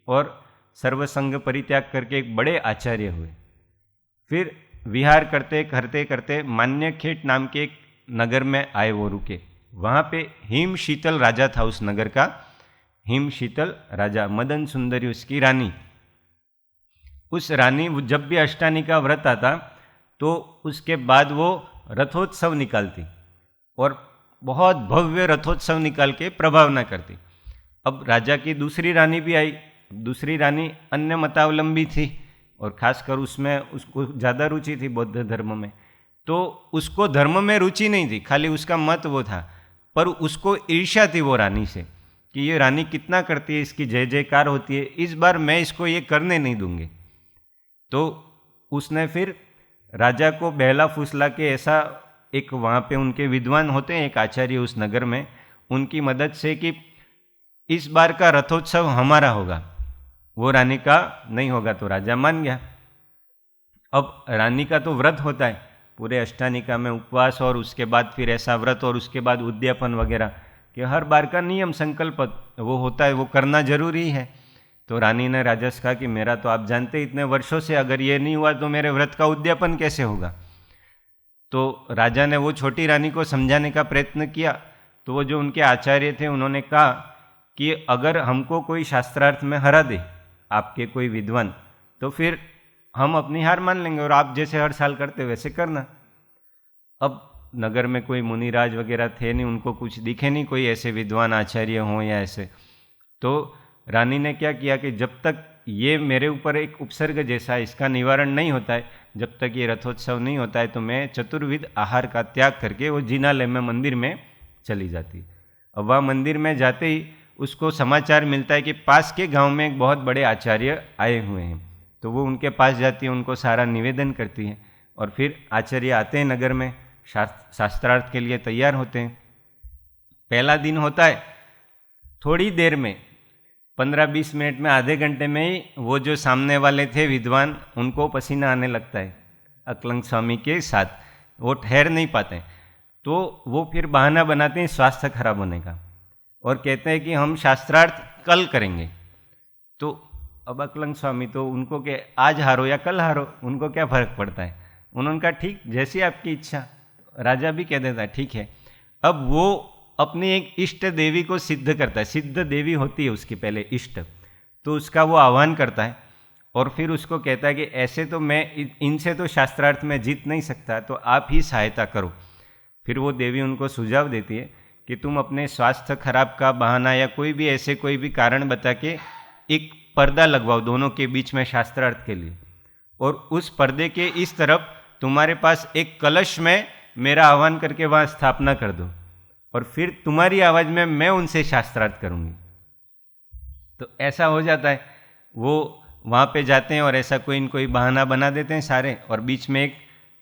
Speaker 1: और सर्वसंग परित्याग करके एक बड़े आचार्य हुए। फिर विहार करते करते करते मान्यखेट नाम के एक नगर में आए, वो रुके। वहाँ पे हिम शीतल राजा था उस नगर का, हिम शीतल राजा, मदन सुंदरी उसकी रानी। उस रानी जब भी अष्टानी का व्रत आता तो उसके बाद वो रथोत्सव निकालती और बहुत भव्य रथोत्सव निकाल के प्रभावना करती। अब राजा की दूसरी रानी भी आई। दूसरी रानी अन्य मतावलंबी थी और खासकर उसमें उसको ज़्यादा रुचि थी बौद्ध धर्म में, तो उसको धर्म में रुचि नहीं थी, खाली उसका मत वो था, पर उसको ईर्ष्या थी वो रानी से कि ये रानी कितना करती है, इसकी जय जयकार होती है, इस बार मैं इसको ये करने नहीं दूंगी। तो उसने फिर राजा को बहला फुसला के ऐसा एक वहाँ पे उनके विद्वान होते हैं एक आचार्य उस नगर में, उनकी मदद से कि इस बार का रथोत्सव हमारा होगा, वो रानी का नहीं होगा। तो राजा मान गया। अब रानी का तो व्रत होता है पूरे अष्टानिका में, उपवास और उसके बाद फिर ऐसा व्रत और उसके बाद उद्यापन वगैरह, कि हर बार का नियम संकल्प वो होता है, वो करना जरूरी है। तो रानी ने राजा से कहा कि मेरा तो आप जानते इतने वर्षों से अगर ये नहीं हुआ तो मेरे व्रत का उद्यापन कैसे होगा। तो राजा ने वो छोटी रानी को समझाने का प्रयत्न किया। तो वो जो उनके आचार्य थे उन्होंने कहा कि अगर हमको कोई शास्त्रार्थ में हरा दे आपके कोई विद्वान, तो फिर हम अपनी हार मान लेंगे और आप जैसे हर साल करते वैसे करना। अब नगर में कोई मुनिराज वगैरह थे नहीं, उनको कुछ दिखे नहीं कोई ऐसे विद्वान आचार्य हों या ऐसे। तो रानी ने क्या किया कि जब तक ये मेरे ऊपर एक उपसर्ग जैसा इसका निवारण नहीं होता है, जब तक ये रथोत्सव नहीं होता है, तो मैं चतुर्विध आहार का त्याग करके वो जिनालय में मंदिर में चली जाती। अब वह मंदिर में जाते ही उसको समाचार मिलता है कि पास के गांव में एक बहुत बड़े आचार्य आए हुए हैं। तो वो उनके पास जाती है, उनको सारा निवेदन करती है और फिर आचार्य आते हैं नगर में, शास्त्रार्थ के लिए तैयार होते हैं। पहला दिन होता है, थोड़ी देर में 15-20 मिनट में, आधे घंटे में ही वो जो सामने वाले थे विद्वान, उनको पसीना आने लगता है अकलंग स्वामी के साथ, वो ठहर नहीं पाते। तो वो फिर बहाना बनाते हैं स्वास्थ्य खराब होने का और कहते हैं कि हम शास्त्रार्थ कल करेंगे। तो अब अकलंग स्वामी तो उनको कि आज हारो या कल हारो, उनको क्या फ़र्क पड़ता है। उन्होंने कहा ठीक, जैसी आपकी इच्छा। राजा भी कह देता है ठीक है। अब वो अपनी एक इष्ट देवी को सिद्ध करता है, सिद्ध देवी होती है उसकी पहले इष्ट, तो उसका वो आह्वान करता है और फिर उसको कहता है कि ऐसे तो मैं इनसे तो शास्त्रार्थ में जीत नहीं सकता, तो आप ही सहायता करो। फिर वो देवी उनको सुझाव देती है कि तुम अपने स्वास्थ्य खराब का बहाना या कोई भी ऐसे कोई भी कारण बता के एक पर्दा लगवाओ दोनों के बीच में शास्त्रार्थ के लिए, और उस पर्दे के इस तरफ तुम्हारे पास एक कलश में मेरा आह्वान करके वहाँ स्थापना कर दो और फिर तुम्हारी आवाज़ में मैं उनसे शास्त्रार्थ करूँगी। तो ऐसा हो जाता है। वो वहाँ पे जाते हैं और ऐसा कोई न कोई बहाना बना देते हैं सारे, और बीच में एक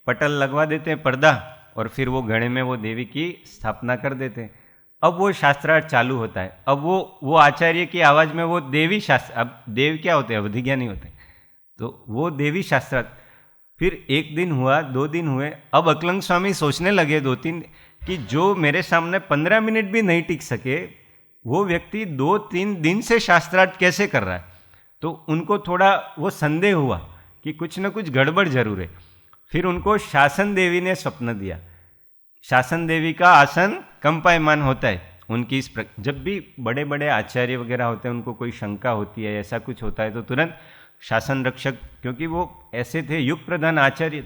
Speaker 1: पटल लगवा देते हैं पर्दा, और फिर वो घड़े में वो देवी की स्थापना कर देते हैं। अब वो शास्त्रार्थ चालू होता है। अब वो आचार्य की आवाज़ में वो देवी शास्त्र, अब देव क्या होते हैं, अवधिज्ञानी होते हैं, तो वो देवी शास्त्रार्थ। फिर एक दिन हुआ, 2 दिन हुए। अब अकलंग स्वामी सोचने लगे 2-3 कि जो मेरे सामने 15 मिनट भी नहीं टिक सके, वो व्यक्ति 2-3 दिन से शास्त्रार्थ कैसे कर रहा है। तो उनको थोड़ा वो संदेह हुआ कि कुछ न कुछ गड़बड़ जरूर है। फिर उनको शासन देवी ने स्वप्न दिया। शासन देवी का आसन कंपायमान होता है उनकी जब भी बड़े बड़े आचार्य वगैरह होते हैं, उनको कोई शंका होती है, ऐसा कुछ होता है, तो तुरंत शासन रक्षक, क्योंकि वो ऐसे थे युग प्रधान आचार्य,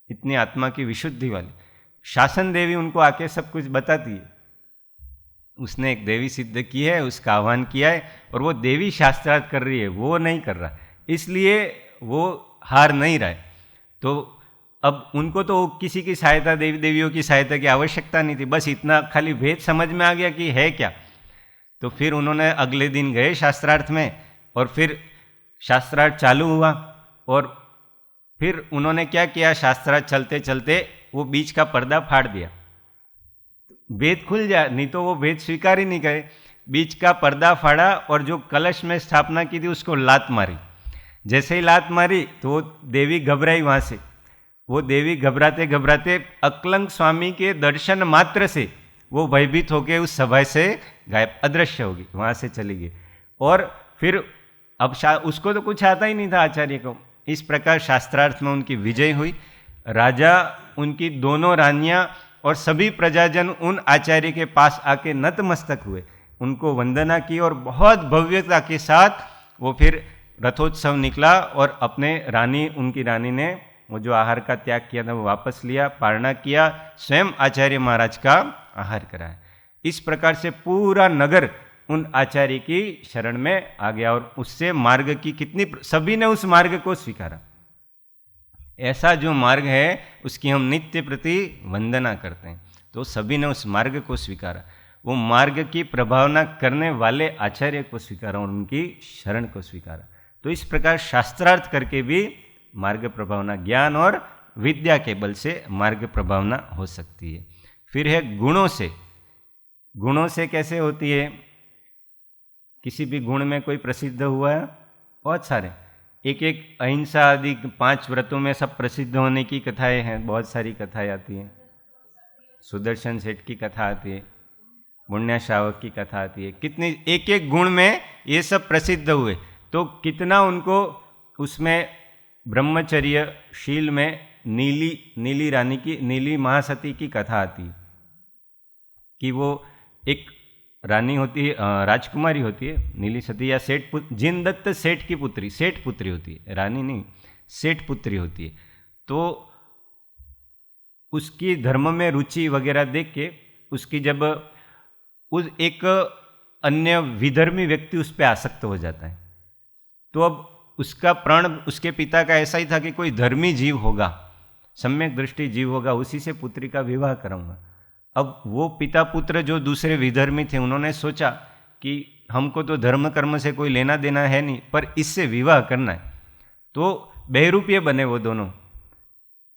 Speaker 1: इतनी आत्मा की विशुद्धि वाले, शासन देवी उनको आके सब कुछ बताती है। उसने एक देवी सिद्ध की है, उसका आह्वान किया है, और वो देवी शास्त्रार्थ कर रही है, वो नहीं कर रहा, इसलिए वो हार नहीं रहा है। तो अब उनको तो किसी की सहायता, देवी देवियों की सहायता की आवश्यकता नहीं थी, बस इतना खाली भेद समझ में आ गया कि है क्या। तो फिर उन्होंने अगले दिन गए शास्त्रार्थ में, और फिर शास्त्रार्थ चालू हुआ और फिर उन्होंने क्या किया, शास्त्रार्थ चलते चलते वो बीच का पर्दा फाड़ दिया। वेद खुल जाए, नहीं तो वो वेद स्वीकार ही नहीं करे। बीच का पर्दा फाड़ा और जो कलश में स्थापना की थी उसको लात मारी। जैसे ही लात मारी तो वो देवी घबराई वहाँ से। वो देवी घबराते घबराते अकलंक स्वामी के दर्शन मात्र से वो भयभीत होकर उस सभा से गायब, अदृश्य होगी, वहाँ से चली गई। और फिर अब उसको तो कुछ आता ही नहीं था आचार्य को। इस प्रकार शास्त्रार्थ में उनकी विजय हुई। राजा, उनकी दोनों रानियां और सभी प्रजाजन उन आचार्य के पास आके नतमस्तक हुए, उनको वंदना की और बहुत भव्यता के साथ वो फिर रथोत्सव निकला और अपने रानी, उनकी रानी ने वो जो आहार का त्याग किया था वो वापस लिया, पारणा किया, स्वयं आचार्य महाराज का आहार कराया। इस प्रकार से पूरा नगर उन आचार्य की शरण में आ गया और उससे मार्ग की कितनी, सभी ने उस मार्ग को स्वीकारा। ऐसा जो मार्ग है उसकी हम नित्य प्रति वंदना करते हैं, तो सभी ने उस मार्ग को स्वीकारा। वो मार्ग की प्रभावना करने वाले आचार्य को स्वीकारा और उनकी शरण को स्वीकारा। तो इस प्रकार शास्त्रार्थ करके भी मार्ग प्रभावना, ज्ञान और विद्या के बल से मार्ग प्रभावना हो सकती है। फिर है गुणों से। गुणों से कैसे होती है? किसी भी गुण में कोई प्रसिद्ध हुआ है? बहुत सारे, एक एक अहिंसा आदि 5 व्रतों में सब प्रसिद्ध होने की कथाएं हैं, बहुत सारी कथाएं आती हैं। सुदर्शन सेठ की कथा आती है, पुण्य श्रावक की कथा आती है। कितनी एक एक गुण में ये सब प्रसिद्ध हुए, तो कितना उनको उसमें ब्रह्मचर्य शील में नीली रानी की, नीली महासती की कथा आती है कि वो एक रानी होती है, राजकुमारी होती है नीली सती, या सेठ, जिनदत्त सेठ की पुत्री, सेठ पुत्री होती है, रानी नहीं, सेठ पुत्री होती है। तो उसकी धर्म में रुचि वगैरह देख के उसकी जब उस एक अन्य विधर्मी व्यक्ति उस पर आसक्त हो जाता है, तो अब उसका प्रण उसके पिता का ऐसा ही था कि कोई धर्मी जीव होगा, सम्यक दृष्टि जीव होगा, उसी से पुत्री का विवाह कराऊंगा। अब वो पिता पुत्र जो दूसरे विधर्मी थे, उन्होंने सोचा कि हमको तो धर्म कर्म से कोई लेना देना है नहीं, पर इससे विवाह करना है। तो बहरूपीय बने वो दोनों,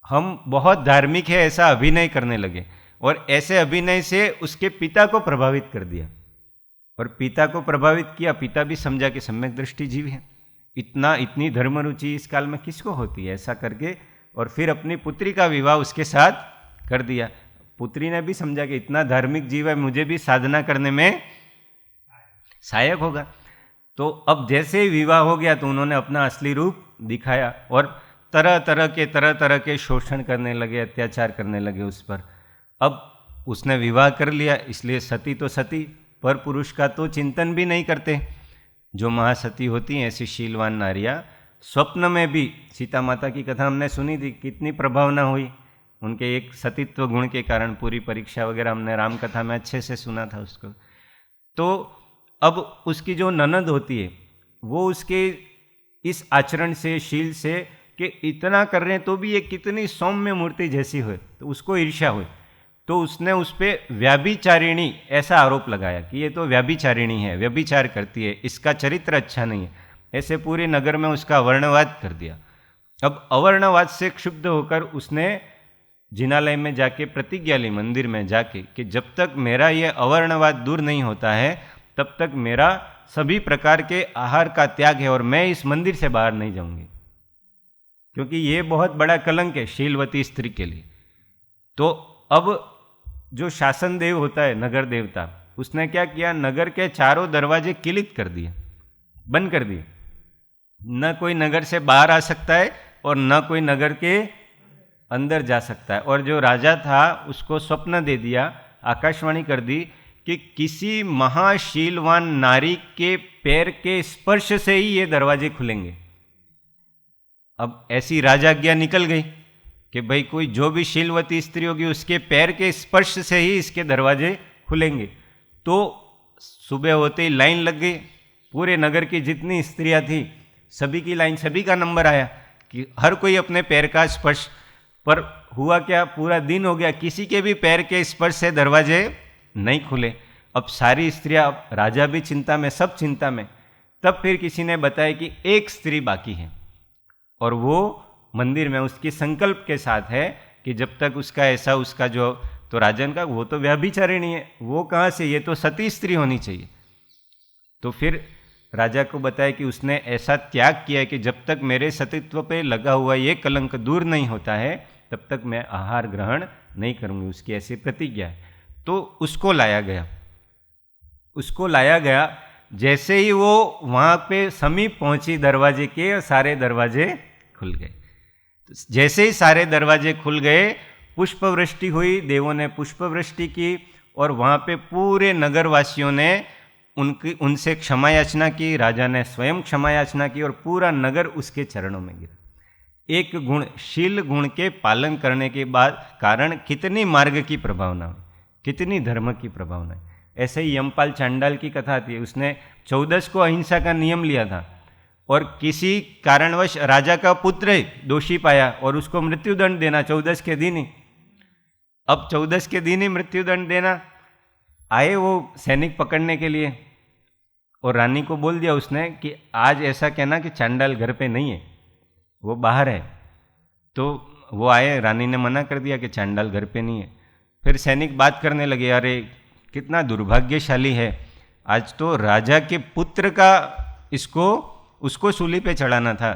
Speaker 1: हम बहुत धार्मिक है ऐसा अभिनय करने लगे, और ऐसे अभिनय से उसके पिता को प्रभावित कर दिया। और पिता को प्रभावित किया, पिता भी समझा कि सम्यक दृष्टि जीव है, इतनी धर्म रुचि इस काल में किसको होती है, ऐसा करके और फिर अपनी पुत्री का विवाह उसके साथ कर दिया। पुत्री ने भी समझा कि इतना धार्मिक जीव है, मुझे भी साधना करने में सहायक होगा। तो अब जैसे ही विवाह हो गया तो उन्होंने अपना असली रूप दिखाया और तरह तरह के शोषण करने लगे, अत्याचार करने लगे उस पर। अब उसने विवाह कर लिया, इसलिए सती तो सती, पर पुरुष का तो चिंतन भी नहीं करते। जो महासती होती हैं ऐसी शीलवान नारियाँ, स्वप्न में भी, सीता माता की कथा हमने सुनी थी, कितनी प्रभावना हुई उनके एक सतीत्व गुण के कारण। पूरी परीक्षा वगैरह हमने राम कथा में अच्छे से सुना था उसको। तो अब उसकी जो ननद होती है वो उसके इस आचरण से, शील से, कि इतना कर रहे हैं तो भी ये कितनी सौम्य मूर्ति जैसी हो, तो उसको ईर्ष्या हुई। तो उसने उस पर व्याभिचारिणी ऐसा आरोप लगाया कि ये तो व्याभिचारिणी है, व्यभिचार करती है, इसका चरित्र अच्छा नहीं है। ऐसे पूरे नगर में उसका वर्णवाद कर दिया। अब अवर्णवाद से क्षुब्ध होकर उसने जिनालय में जाके प्रतिज्ञा ली, मंदिर में जाके, कि जब तक मेरा ये अवर्णवाद दूर नहीं होता है तब तक मेरा सभी प्रकार के आहार का त्याग है और मैं इस मंदिर से बाहर नहीं जाऊंगी, क्योंकि ये बहुत बड़ा कलंक है शीलवती स्त्री के लिए। तो अब जो शासन देव होता है, नगर देवता, उसने क्या किया, नगर के चारों दरवाजे किलित कर दिए, बंद कर दिए। न कोई नगर से बाहर आ सकता है और न कोई नगर के अंदर जा सकता है। और जो राजा था उसको स्वप्न दे दिया, आकाशवाणी कर दी कि किसी महाशीलवान नारी के पैर के स्पर्श से ही ये दरवाजे खुलेंगे। अब ऐसी राजाज्ञा निकल गई कि भाई कोई जो भी शीलवती स्त्री होगी उसके पैर के स्पर्श से ही इसके दरवाजे खुलेंगे। तो सुबह होते ही लाइन लग गई, पूरे नगर की जितनी स्त्रियां थी सभी की लाइन, सभी का नंबर आया कि हर कोई अपने पैर का स्पर्श। पर हुआ क्या, पूरा दिन हो गया, किसी के भी पैर के स्पर्श से दरवाजे नहीं खुले। अब सारी स्त्रियां, राजा भी चिंता में, सब चिंता में। तब फिर किसी ने बताया कि एक स्त्री बाकी है और वो मंदिर में उसकी संकल्प के साथ है कि जब तक उसका ऐसा उसका जो तो राजन का वो तो व्यभिचारिणी है, वो कहाँ से, ये तो सती स्त्री होनी चाहिए। तो फिर राजा को बताया कि उसने ऐसा त्याग किया है कि जब तक मेरे सतीत्व पे लगा हुआ ये कलंक दूर नहीं होता है तब तक मैं आहार ग्रहण नहीं करूँगी, उसकी ऐसी प्रतिज्ञा है। तो उसको लाया गया। जैसे ही वो वहाँ पे समीप पहुँची दरवाजे के, सारे दरवाजे खुल गए। जैसे ही सारे दरवाजे खुल गए, पुष्प वृष्टि हुई, देवों ने पुष्प वृष्टि की और वहाँ पे पूरे नगरवासियों ने उनसे क्षमा याचना की, राजा ने स्वयं क्षमा याचना की और पूरा नगर उसके चरणों में गिरा। एक गुण, शील गुण के पालन करने के बाद कारण कितनी मार्ग की प्रभावना हुई, कितनी धर्म की प्रभावना है। ऐसे ही यमपाल चांडाल की कथा आती है, उसने 14 को अहिंसा का नियम लिया था और किसी कारणवश राजा का पुत्र दोषी पाया और उसको मृत्युदंड देना 14 के दिन ही। अब 14 के दिन ही मृत्युदंड देना, आए वो सैनिक पकड़ने के लिए और रानी को बोल दिया उसने कि आज ऐसा कहना कि चांडाल घर पे नहीं है, वो बाहर है। तो वो आए, रानी ने मना कर दिया कि चांडाल घर पे नहीं है। फिर सैनिक बात करने लगे, अरे कितना दुर्भाग्यशाली है, आज तो राजा के पुत्र का उसको सूली पे चढ़ाना था,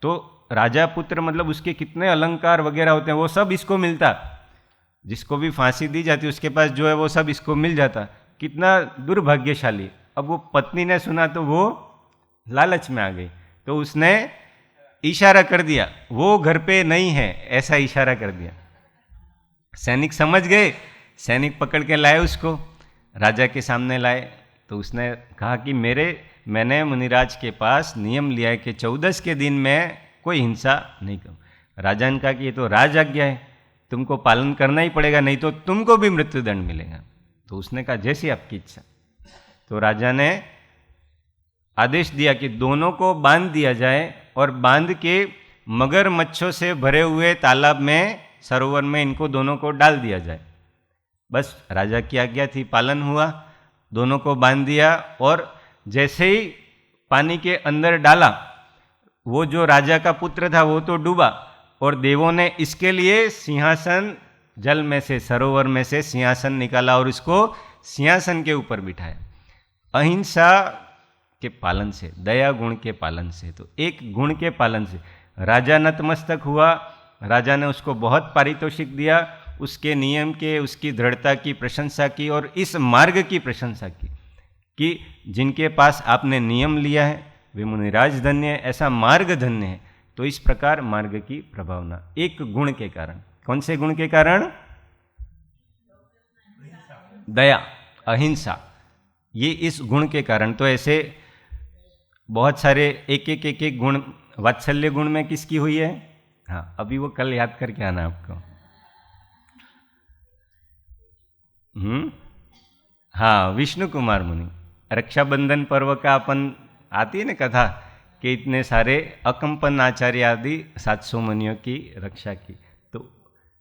Speaker 1: तो राजा पुत्र मतलब उसके कितने अलंकार वगैरह होते हैं वो सब इसको मिलता, जिसको भी फांसी दी जाती उसके पास जो है वो सब इसको मिल जाता, कितना दुर्भाग्यशाली। अब वो पत्नी ने सुना तो वो लालच में आ गई, तो उसने इशारा कर दिया वो घर पे नहीं है, ऐसा इशारा कर दिया। सैनिक समझ गए, सैनिक पकड़ के लाए उसको, राजा के सामने लाए। तो उसने कहा कि मैंने मुनिराज के पास नियम लिया है कि 14 के दिन में कोई हिंसा नहीं करूँ। राजा ने कहा कि ये तो राज आज्ञा है, तुमको पालन करना ही पड़ेगा, नहीं तो तुमको भी मृत्युदंड मिलेगा। तो उसने कहा जैसी आपकी इच्छा। तो राजा ने आदेश दिया कि दोनों को बांध दिया जाए और बांध के मगरमच्छों से भरे हुए तालाब में, सरोवर में इनको दोनों को डाल दिया जाए। बस राजा की आज्ञा थी, पालन हुआ, दोनों को बांध दिया और जैसे ही पानी के अंदर डाला, वो जो राजा का पुत्र था वो तो डूबा और देवों ने इसके लिए सिंहासन, जल में से, सरोवर में से सिंहासन निकाला और इसको सिंहासन के ऊपर बिठाया। अहिंसा के पालन से, दया गुण के पालन से, तो एक गुण के पालन से राजा नतमस्तक हुआ। राजा ने उसको बहुत पारितोषिक दिया, उसके नियम के, उसकी दृढ़ता की प्रशंसा की और इस मार्ग की प्रशंसा की कि जिनके पास आपने नियम लिया है वे मुनिराज धन्य है, ऐसा मार्ग धन्य है। तो इस प्रकार मार्ग की प्रभावना एक गुण के कारण। कौन से गुण के कारण? दया, अहिंसा, ये इस गुण के कारण। तो ऐसे बहुत सारे एक एक गुण, वात्सल्य गुण में किसकी हुई है? हाँ, अभी वो कल याद करके आना आपको। हाँ, विष्णु कुमार मुनि, रक्षाबंधन पर्व का अपन आती है ना कथा कि इतने सारे अकंपन आचार्य आदि 700 मुनियों की रक्षा की। तो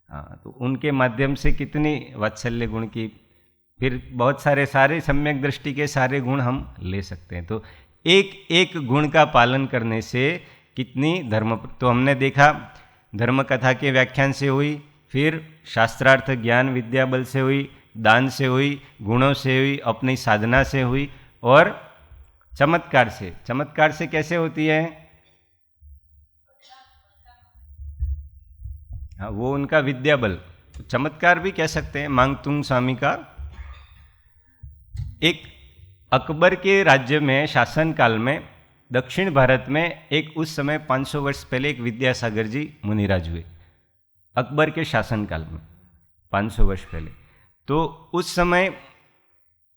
Speaker 1: हाँ, तो उनके माध्यम से कितनी वात्सल्य गुण की, फिर बहुत सारे सम्यक दृष्टि के सारे गुण हम ले सकते हैं। तो एक एक गुण का पालन करने से कितनी धर्म, तो हमने देखा धर्म कथा के व्याख्यान से हुई, फिर शास्त्रार्थ ज्ञान विद्या बल से हुई, दान से हुई, गुणों से हुई, अपनी साधना से हुई और चमत्कार से। चमत्कार से कैसे होती है? हाँ, वो उनका विद्या बल, चमत्कार भी कह सकते हैं। मांगतुंग स्वामी का एक अकबर के राज्य में शासन काल में दक्षिण भारत में एक उस समय 500 वर्ष पहले एक विद्यासागर जी मुनिराज हुए, अकबर के शासन काल में 500 वर्ष पहले। तो उस समय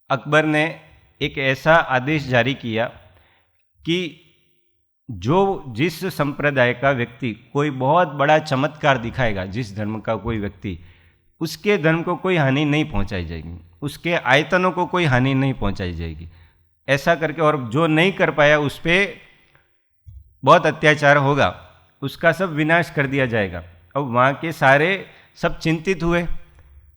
Speaker 1: अकबर ने एक ऐसा आदेश जारी किया कि जिस संप्रदाय का व्यक्ति कोई बहुत बड़ा चमत्कार दिखाएगा, जिस धर्म का कोई व्यक्ति, उसके धर्म को कोई हानि नहीं पहुंचाई जाएगी, उसके आयतनों को कोई हानि नहीं पहुंचाई जाएगी, ऐसा करके। और जो नहीं कर पाया उस पर बहुत अत्याचार होगा, उसका सब विनाश कर दिया जाएगा। अब वहाँ के सारे सब चिंतित हुए,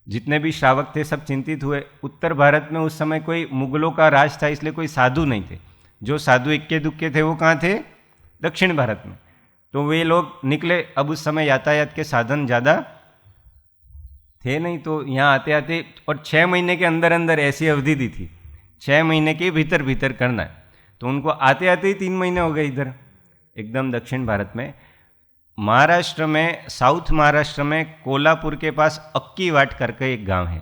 Speaker 1: जितने भी श्रावक थे सब चिंतित हुए। उत्तर भारत में उस समय कोई मुगलों का राज था, इसलिए कोई साधु नहीं थे जो साधु इक्के दुक्के थे वो कहाँ थे? दक्षिण भारत में। तो वे लोग निकले। अब उस समय यातायात के साधन ज़्यादा थे नहीं, तो यहाँ आते आते, और 6 महीने के अंदर अंदर ऐसी अवधि दी थी, 6 महीने के भीतर भीतर करना है। तो उनको आते आते ही 3 महीने हो गए इधर एकदम दक्षिण भारत में। महाराष्ट्र में, साउथ महाराष्ट्र में कोल्हापुर के पास अक्कीवाट करके एक गांव है,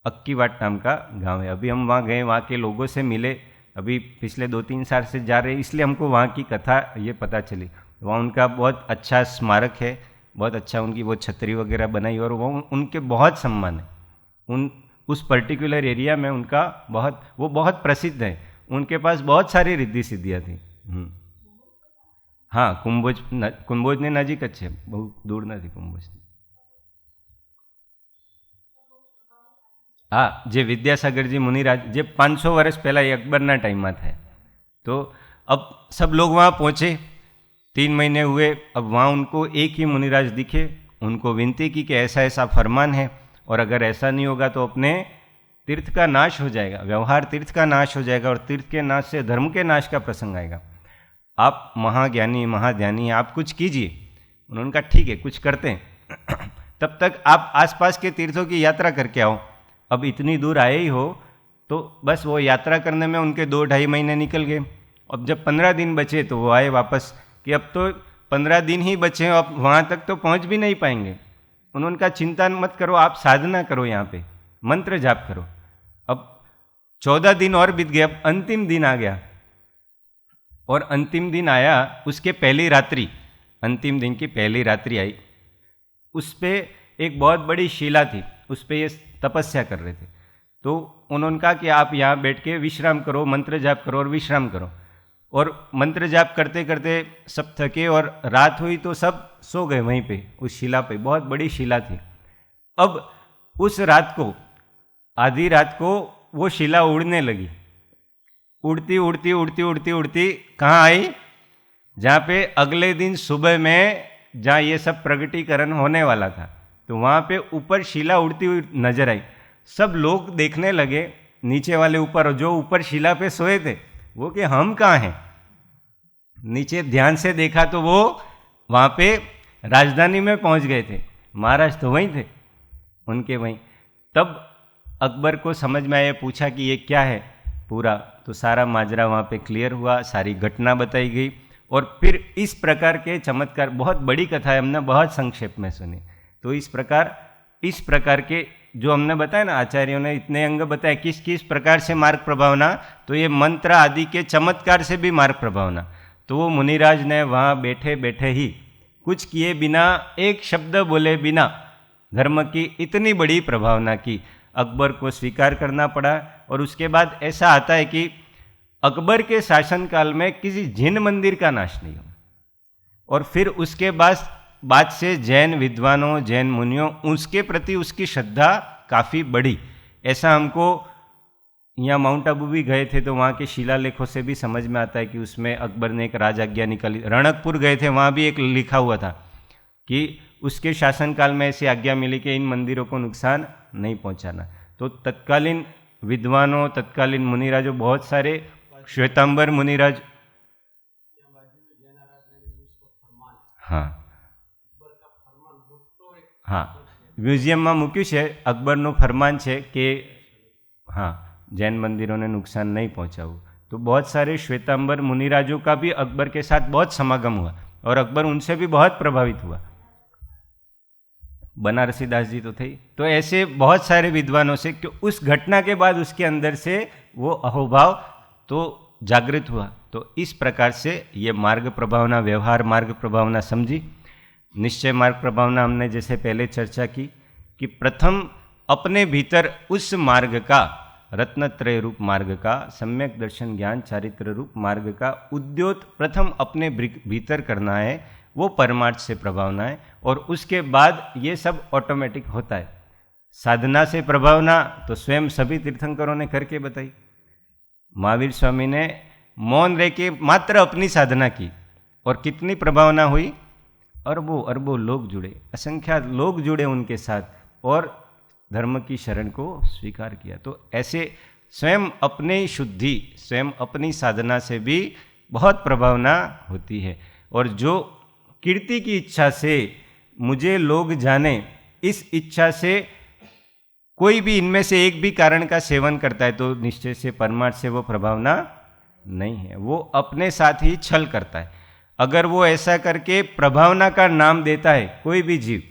Speaker 1: अक्कीवाट नाम का गांव है। अभी हम वहाँ गए, वहाँ के लोगों से मिले, अभी पिछले 2-3 साल से जा रहे हैं, इसलिए हमको वहाँ की कथा ये पता चली। वहाँ उनका बहुत अच्छा स्मारक है, बहुत अच्छा उनकी वो छतरी वगैरह बनाई, और वो उनके बहुत सम्मान है। उस पर्टिकुलर एरिया में उनका वो बहुत प्रसिद्ध है। उनके पास बहुत सारी रिद्धि सिद्धियाँ थी। हाँ, कुंभोज ने नजीक જ છે, બહુ દૂર નથી કુંભોજ। हाँ, જે વિદ્યાસાગરજી મુનિરાજ, જે 500 વર્ષ પહેલાં એ અકબરના ટાઈમમાં થાય। तो अब सब लोग वहाँ पहुँचे, 3 महीने हुए। अब वहाँ उनको एक ही मुनिराज दिखे, उनको विनती की कि ऐसा ऐसा फरमान है, और अगर ऐसा नहीं होगा तो अपने तीर्थ का नाश हो जाएगा, व्यवहार तीर्थ का नाश हो जाएगा, और तीर्थ के नाश से धर्म के नाश का प्रसंग आएगा। आप महाज्ञानी महाध्यानी, आप कुछ कीजिए। उन्होंने कहा ठीक है, कुछ करते हैं। तब तक आप आसपास के तीर्थों की यात्रा करके आओ। अब इतनी दूर आए ही हो तो बस वो यात्रा करने में उनके 2-2.5 महीने निकल गए। अब जब 15 दिन बचे तो वो आए वापस कि अब तो 15 दिन ही बचे, अब वहाँ तक तो पहुँच भी नहीं पाएंगे। उन्होंने कहा चिंता मत करो, आप साधना करो, यहाँ पे मंत्र जाप करो। अब 14 दिन और बीत गए, अब अंतिम दिन आ गया, और अंतिम दिन आया, उसके पहली रात्रि, अंतिम दिन की पहली रात्रि आई। उस पर एक बहुत बड़ी शिला थी, उस पर ये तपस्या कर रहे थे। तो उन्होंने कहा कि आप यहाँ बैठ के विश्राम करो, मंत्र जाप करो और विश्राम करो। और मंत्र जाप करते करते सब थके, और रात हुई तो सब सो गए वहीं पे, उस शिला पे। बहुत बड़ी शिला थी। अब उस रात को, आधी रात को, वो शिला उड़ने लगी। उड़ती उड़ती उड़ती उड़ती उड़ती कहाँ आई? जहाँ पे अगले दिन सुबह में जहाँ ये सब प्रगटीकरण होने वाला था, तो वहाँ पे ऊपर शिला उड़ती हुई नजर आई। सब लोग देखने लगे, नीचे वाले ऊपर, जो ऊपर शिला पे सोए थे वो कि हम कहाँ हैं। नीचे ध्यान से देखा तो वो वहाँ पे राजधानी में पहुँच गए थे, महाराज तो वहीं थे उनके वहीं। तब अकबर को समझ में आया, पूछा कि ये क्या है पूरा, तो सारा माजरा वहाँ पे क्लियर हुआ, सारी घटना बताई गई। और फिर इस प्रकार के चमत्कार, बहुत बड़ी कथा है, हमने बहुत संक्षेप में सुनी। तो इस प्रकार के जो हमने बताया ना, आचार्यों ने इतने अंग बताए किस किस प्रकार से मार्ग प्रभावना, तो ये मंत्र आदि के चमत्कार से भी मार्ग प्रभावना। तो वो मुनिराज ने वहाँ बैठे बैठे ही, कुछ किए बिना, एक शब्द बोले बिना, धर्म की इतनी बड़ी प्रभावना की। अकबर को स्वीकार करना पड़ा। और उसके बाद ऐसा आता है कि अकबर के शासनकाल में किसी जिन मंदिर का नाश नहीं हुआ। और फिर उसके बाद से जैन विद्वानों, जैन मुनियों, उसके प्रति उसकी श्रद्धा काफ़ी बढ़ी। ऐसा हमको यहाँ माउंट आबू भी गए थे तो वहाँ के शिलालेखों से भी समझ में आता है कि उसमें अकबर ने एक राजाज्ञा निकाली। रणकपुर गए थे, वहाँ भी एक लिखा हुआ था कि उसके शासनकाल में ऐसी आज्ञा मिली कि इन मंदिरों को नुकसान नहीं पहुँचाना। तो तत्कालीन विद्वानों, तत्कालीन मुनिराजों, बहुत सारे, श्वेतांबर मुनिराज, हाँ, म्यूजियम में मूक्યું છે, અકબરનું ફરમાન છે કે हाँ, जैन मंदिरों ने नुकसान नहीं पहुंचाऊ। तो बहुत सारे श्वेतांबर मुनिराजों का भी अकबर के साथ बहुत समागम हुआ और अकबर उनसे भी बहुत प्रभावित हुआ। बनारसी दास जी तो थे। तो ऐसे बहुत सारे विद्वानों से कि उस घटना के बाद उसके अंदर से वो अहोभाव तो जागृत हुआ। तो इस प्रकार से ये मार्ग प्रभावना, व्यवहार मार्ग प्रभावना समझी। निश्चय मार्ग प्रभावना हमने जैसे पहले चर्चा की कि प्रथम अपने भीतर उस मार्ग का, रत्नत्रय रूप मार्ग का, सम्यक दर्शन ज्ञान चारित्र रूप मार्ग का उद्योत प्रथम अपने भीतर करना है, वो परमार्थ से प्रभावना है। और उसके बाद ये सब ऑटोमेटिक होता है। साधना से प्रभावना तो स्वयं सभी तीर्थंकरों ने करके बताई। महावीर स्वामी ने मौन रह के मात्र अपनी साधना की और कितनी प्रभावना हुई, अरबों अरबों लोग जुड़े, असंख्यात लोग जुड़े उनके साथ और धर्म की शरण को स्वीकार किया। तो ऐसे स्वयं अपनी शुद्धि, स्वयं अपनी साधना से भी बहुत प्रभावना होती है। और जो कीर्ति की इच्छा से मुझे लोग जाने, इस इच्छा से कोई भी इनमें से एक भी कारण का सेवन करता है तो निश्चय से परमार्थ से वो प्रभावना नहीं है, वो अपने साथ ही छल करता है। अगर वो ऐसा करके प्रभावना का नाम देता है, कोई भी जीव,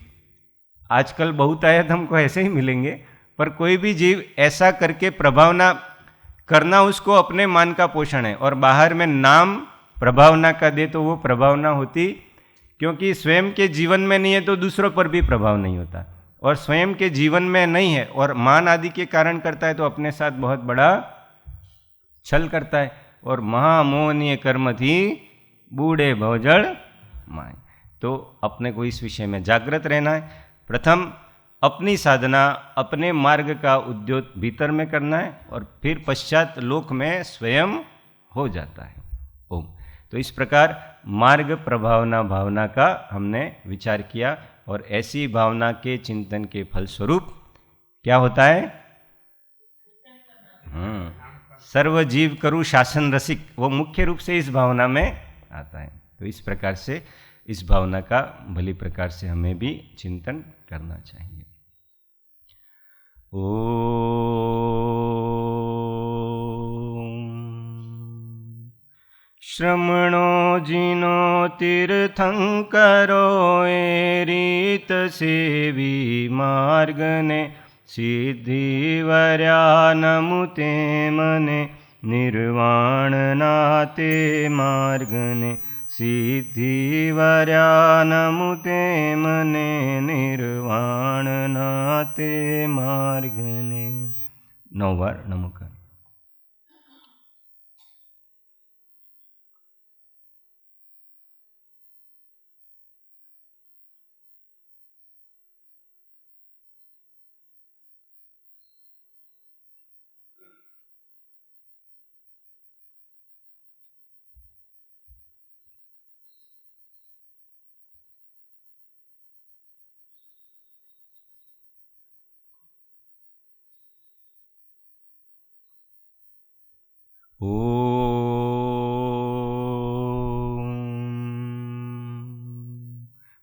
Speaker 1: आजकल बहुत आयत हमको ऐसे ही मिलेंगे, पर कोई भी जीव ऐसा करके प्रभावना करना उसको अपने मान का पोषण है, और बाहर में नाम प्रभावना का दे तो वो प्रभावना होती, क्योंकि स्वयं के जीवन में नहीं है तो दूसरों पर भी प्रभाव नहीं होता, और स्वयं के जीवन में नहीं है और मान आदि के कारण करता है तो अपने साथ बहुत बड़ा छल करता है। और महामोहनीय कर्म थी बूढ़े भवजड़ माए। तो अपने को इस विषय में जागृत रहना है। प्रथम अपनी साधना, अपने मार्ग का उद्योग भीतर में करना है, और फिर पश्चात लोक में स्वयं हो जाता है। ओम। तो इस प्रकार मार्ग प्रभावना भावना का हमने विचार किया, और ऐसी भावना के चिंतन के फलस्वरूप क्या होता है? सर्वजीव करु शासन रसिक, वो मुख्य रूप से इस भावना में आता है। तो इस प्रकार से इस भावना का भली प्रकार से हमें भी चिंतन करना चाहिए। श्रमणो जिनो तीर्थंकरो ए रीत सेवी मार्गने सिद्धि वर्या नमुते मने निर्वाण नाते मार्गने सिद्धि वर्या नमुते मने निर्वाण नाते मार्गने। 9 बार नमोकार।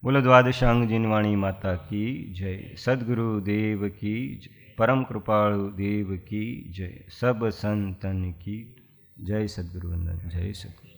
Speaker 1: बोलो द्वादशांग जिनवाणी माता की जय। सद्गुरु देव की जय। परम कृपालु देव की जय। सब संतन की जय। सद्गुरु वंदन। जय सद्गुरु।